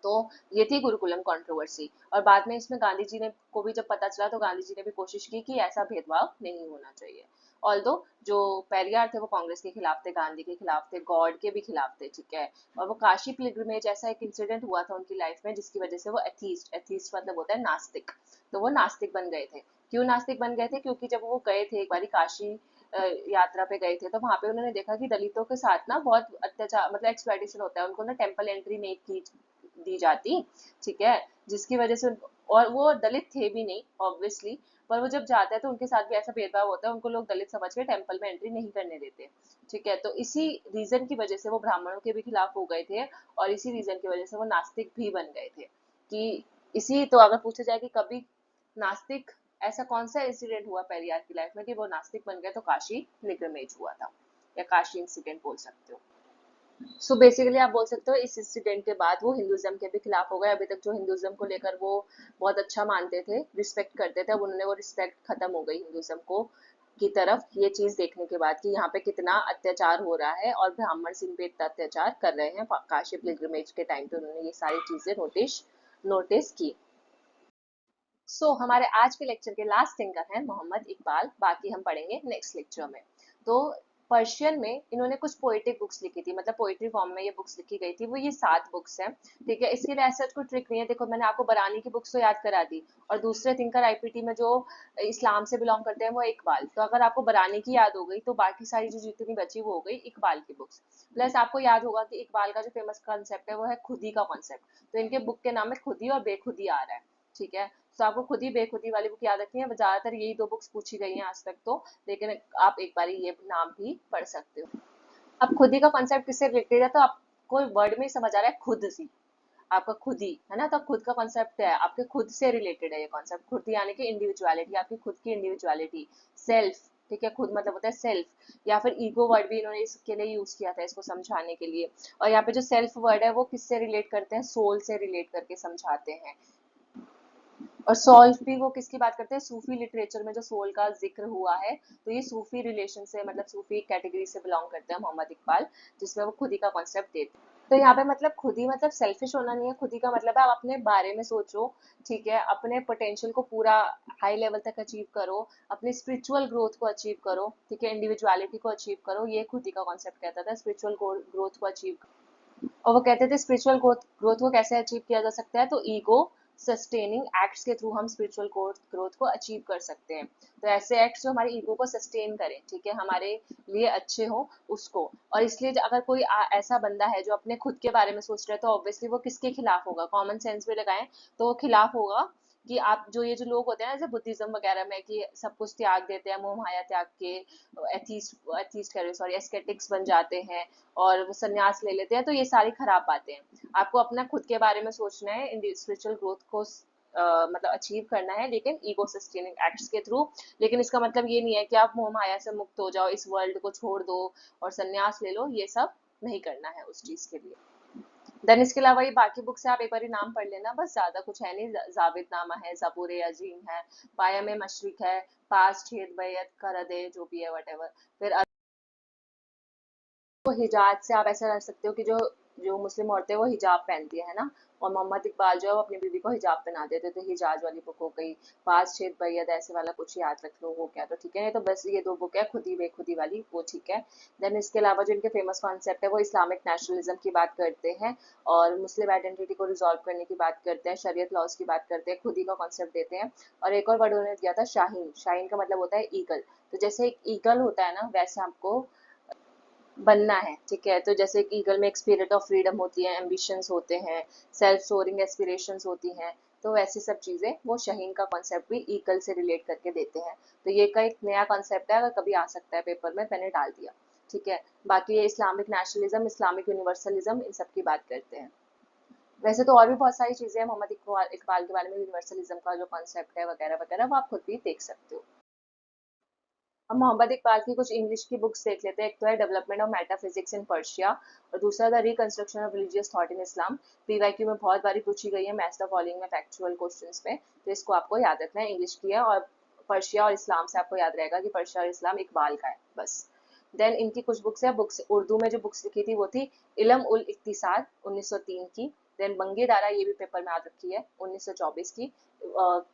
तो ये थी गुरुकुलम कंट्रोवर्सी। और बाद में इसमें गांधी जी ने को भी जब पता चला, तो गांधी जी ने भी कोशिश की कि ऐसा भेदभाव नहीं होना चाहिए। ऑल्दो जो पेरियार थे वो कांग्रेस के खिलाफ थे, गांधी के खिलाफ थे, गॉड के भी खिलाफ थे। ठीक है, और वो काशी पिलग्रिमेज ऐसा एक इंसिडेंट हुआ था उनकी लाइफ में, जिसकी वजह से वो एथीस्ट मतलब होता है नास्तिक, तो वो नास्तिक बन गए थे। क्यों नास्तिक बन गए थे? क्योंकि जब वो गए थे एक बारी काशी यात्रा पे गए थे, तो वहां पे उन्होंने देखा कि दलितों के साथ ना बहुत अत्याचार, मतलब एक्सप्लॉइटेशन होता है, उनको ना टेम्पल एंट्री नहीं की दी जाती। ठीक है, जिसकी वजह से और वो दलित थे भी नहीं ऑब्वियसली, पर वो जब जाते हैं तो उनके साथ भी ऐसा भेदभाव होता है, उनको लोग दलित समझ के टेम्पल में एंट्री नहीं करने देते। ठीक है, तो इसी रीजन की वजह से वो ब्राह्मणों के भी खिलाफ हो गए थे, और इसी रीजन की वजह से वो नास्तिक भी बन गए थे। कि इसी तो अगर पूछा जाए कि कभी नास्तिक, ऐसा कौन सा इंसिडेंट हुआ पेरियार की लाइफ में कि वो नास्तिक बन गए, तो काशी पिलग्रिमेज हुआ था, या काशी इंसिडेंट बोल सकते हो। सो बेसिकली आप बोल सकते हो इस इंसिडेंट के बाद वो हिंदुज्म के भी खिलाफ हो गए। अभी तक जो हिंदुज्म को लेकर वो बहुत अच्छा मानते थे, रिस्पेक्ट करते थे, अब उन्होंने वो रिस्पेक्ट खत्म हो गई हिंदुज्म को की तरफ, ये चीज देखने के बाद कि यहाँ पे कितना अत्याचार हो रहा है और ब्राह्मण सिंह पे इतना अत्याचार कर रहे हैं। काशी पिलग्रिमेज के टाइम पे उन्होंने ये सारी चीजें नोटिस की। हमारे आज के लेक्चर के लास्ट थिंकर हैं मोहम्मद इकबाल, बाकी हम पढ़ेंगे नेक्स्ट लेक्चर में। तो पर्शियन में इन्होंने कुछ पोएटिक बुक्स लिखी थी, मतलब पोएट्री फॉर्म में ये बुक्स लिखी गई थी, वो ये 7 बुक्स हैं। ठीक है, इसके लिए ऐसा कोई ट्रिक नहीं है। देखो मैंने आपको बरानी की बुक्स तो याद करा दी, और दूसरे थिंकर आईपीटी में जो इस्लाम से बिलोंग करते हैं वो इकबाल, तो अगर आपको बरानी की याद हो गई तो बाकी सारी जो जितनी बची वो हो गई इकबाल की बुक्स। प्लस आपको याद होगा कि इकबाल का जो फेमस कॉन्सेप्ट है वो है खुदी का कॉन्सेप्ट, तो इनके बुक के नाम में खुदी और बेखुदी आ रहा है। ठीक है, तो आपको खुदी बेखुदी वाली बुक याद रखनी है, ज्यादातर यही 2 बुक्स पूछी गई हैं आज तक तो, लेकिन आप एक बार ये नाम भी पढ़ सकते हो। अब खुदी का कॉन्सेप्ट किससे रिलेटेड है? तो आपको वर्ड में ही समझ आ रहा है, खुद सी, आपका खुद ही है ना, तो खुद का कॉन्सेप्ट है, आपके खुद से रिलेटेड है ये कॉन्सेप्ट। खुद यानी कि इंडिविजुअलिटी, आपकी खुद की इंडिविजुअलिटी, सेल्फ। ठीक है, खुद मतलब होता है सेल्फ, या फिर ईगो वर्ड भी इन्होंने इसके लिए यूज किया था इसको समझाने के लिए। और यहाँ पे जो सेल्फ वर्ड है वो किससे रिलेट करते हैं? सोल से रिलेट करके समझाते हैं। और सोल भी वो किसकी बात करते हैं? सूफी लिटरेचर में जो सोल का जिक्र हुआ है, तो ये सूफी रिलेशन से, मतलब सूफी कैटेगरी से बिलोंग करते हैं मोहम्मद इकबाल, जिसमें वो खुदी का कॉन्सेप्ट देते हैं। तो यहाँ पे मतलब खुदी मतलब सेल्फिश होना नहीं है, खुदी का मतलब है आप अपने बारे में सोचो। ठीक है, अपने पोटेंशियल को पूरा हाई लेवल तक अचीव करो, अपनी स्पिरिचुअल ग्रोथ को अचीव करो। ठीक है, इंडिविजुअलिटी को अचीव करो, ये खुदी का कॉन्सेप्ट कहता था, स्पिरिचुअल ग्रोथ को अचीव। और वो कहते थे स्पिरिचुअल ग्रोथ को कैसे अचीव किया जा सकता है? तो ईगो सस्टेनिंग एक्ट्स के थ्रू हम स्पिरिचुअल ग्रोथ को अचीव कर सकते हैं। तो ऐसे एक्ट्स जो हमारे ईगो को सस्टेन करें, ठीक है, हमारे लिए अच्छे हो, उसको। और इसलिए अगर कोई ऐसा बंदा है जो अपने खुद के बारे में सोच रहा है, तो ऑब्वियसली वो किसके खिलाफ होगा? कॉमन सेंस भी लगाएं तो वो खिलाफ होगा कि आप जो लोग होते हैं ना, जैसे बुद्धिज्म वगैरह में कि सब कुछ त्याग देते हैं, मोह माया त्याग के एथीस्ट कह रहे सॉरी एस्केटिक्स बन जाते हैं और वो संन्यास ले लेते हैं, तो ये सारी खराब बातें हैं। आपको अपना खुद के बारे में सोचना है, स्पिरिचुअल ग्रोथ को मतलब अचीव करना है, लेकिन ईगो सस्टेनिंग एक्ट्स के थ्रू। लेकिन इसका मतलब ये नहीं है कि आप मोह माया से मुक्त हो जाओ, इस वर्ल्ड को छोड़ दो और संन्यास ले लो, ये सब नहीं करना है उस चीज के लिए। देन इसके अलावा ये बाकी बुक से आप एक बार नाम पढ़ लेना, बस ज्यादा कुछ है नहीं। जावेद नामा है, जबूर अजीम है, पाया में मशरिक है, पास छेद बैत कर दे, जो भी है वट एवर। फिर तो हिजाज से आप ऐसा रख सकते हो कि जो जो मुस्लिम औरतें वो हिजाब पहनती है ना, और मोहम्मद इकबाल जो है वो अपनी बीवी को हिजाब पहना देते थे। हिजाज वाली बुक हो गई, पाँच छेद बैयद ऐसे वाला कुछ याद रख लो, हो गया तो ठीक है। नहीं तो बस ये दो बुक है, खुदी बेखुदी वाली, वो ठीक है। देन इसके अलावा जो इनके फेमस कॉन्सेप्ट है वो इस्लामिक नेशनलिज्म की बात करते हैं, और मुस्लिम आइडेंटिटी को रिजॉल्व करने की बात करते हैं, शरीयत लॉज की बात करते हैं, खुदी का कॉन्सेप्ट देते हैं। और एक और वर्ड उन्होंने दिया था शाहीन। शाहीन का मतलब होता है ईगल। तो जैसे एक ईगल होता है ना, वैसे आपको बनना है, ठीक है। तो जैसे कि ईगल में एक स्पिरिट ऑफ फ्रीडम होती है, एम्बिशंस होते हैं, सेल्फ सोअरिंग एस्पिरेशंस होती हैं, तो वैसी सब चीजें वो शहीन का कॉन्सेप्ट भी ईगल से रिलेट करके देते हैं। तो ये का एक नया कॉन्सेप्ट है, अगर कभी आ सकता है पेपर में, मैंने डाल दिया, ठीक है। बाकी ये इस्लामिक नेशनलिज्म, इस्लामिक यूनिवर्सलिज्म, इन सब की बात करते हैं। वैसे तो और भी बहुत सारी चीजें हैं मोहम्मद इकबाल इकबाल के बारे में, यूनिवर्सलिज्म का जो कॉन्सेप्ट है वगैरह वगैरह, वो आप खुद भी देख सकते हो। हम मोहम्मद इकबाल की कुछ इंग्लिश की बुक्स देख लेते हैं। एक तो है development of metaphysics in Persia, और दूसरा the reconstruction of religious thought in Islam. PYQ में बहुत बारी पूछी गई है, मैथ्स द फॉलोइंग में फैक्चुअल क्वेश्चंस में, तो इसको आपको याद रखना है। इंग्लिश की है, और पर्शिया और इस्लाम से आपको याद रहेगा कि पर्शिया और इस्लाम इकबाल का है बस। देन इनकी कुछ बुक्स है, बुक्स उर्दू में जो बुक्स लिखी थी वो थी इलम उल इक्तिसाद 1903 की। देन बंगी दारा, ये भी पेपर में आ रखी है, 1924 की।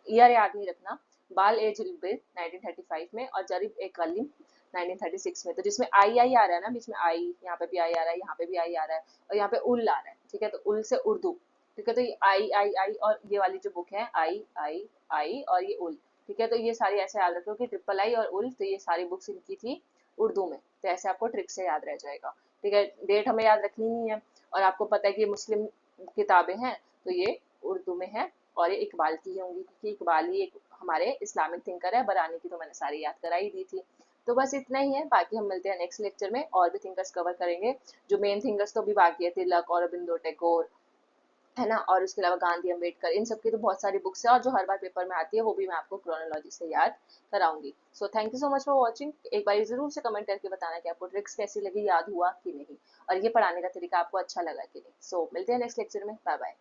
ईयर याद नहीं रखना। बाल ए जिलबिल 1935 में, और जरीब ए कलीम 1936 में। तो जिसमें आई आई आ रहा है ना बीच में, आई यहाँ पे भी आई आ रहा है, यहाँ पे भी आई आ रहा है, और यहाँ पे उल आ रहा है, ठीक है। तो उल से उर्दू, ठीक है। तो ये आई आई आई, और ये वाली जो बुक है आई आई आई, और ये उल, ठीक है। तो ये सारी ऐसे याद रखो कि ट्रिपल आई और उल, तो ये सारी बुक्स इनकी थी उर्दू में, तो ऐसे आपको ट्रिक से याद रह जाएगा, ठीक है। डेट हमें याद रखनी नहीं है, और आपको पता है कि ये मुस्लिम किताबें हैं, तो ये उर्दू में है, और ये इकबाल की होंगी, क्योंकि इकबाल ही एक हमारे इस्लामिक थिंकर है। बरानी की तो मैंने सारी याद कराई दी थी। तो बस इतना ही है, बाकी हम मिलते हैं नेक्स्ट लेक्चर में, और भी थिंकर्स कवर करेंगे। जो मेन थिंकर्स तो भी बाकी है, तिलक, औरबिंदो, टैगोर, है ना, और उसके अलावा गांधी, अम्बेडकर, इन सब की तो बहुत सारी बुक्स है, और जो हर बार पेपर में आती है वो भी मैं आपको क्रोनोलॉजी से याद कराऊंगी। So thank you so much for watching. एक बार जरूर से कमेंट करके बताना कि आपको ट्रिक्स कैसी लगी, याद हुआ कि नहीं, और ये पढ़ाने का तरीका आपको अच्छा लगा कि नहीं। सो मिलते हैं नेक्स्ट लेक्चर में, बाय बाय।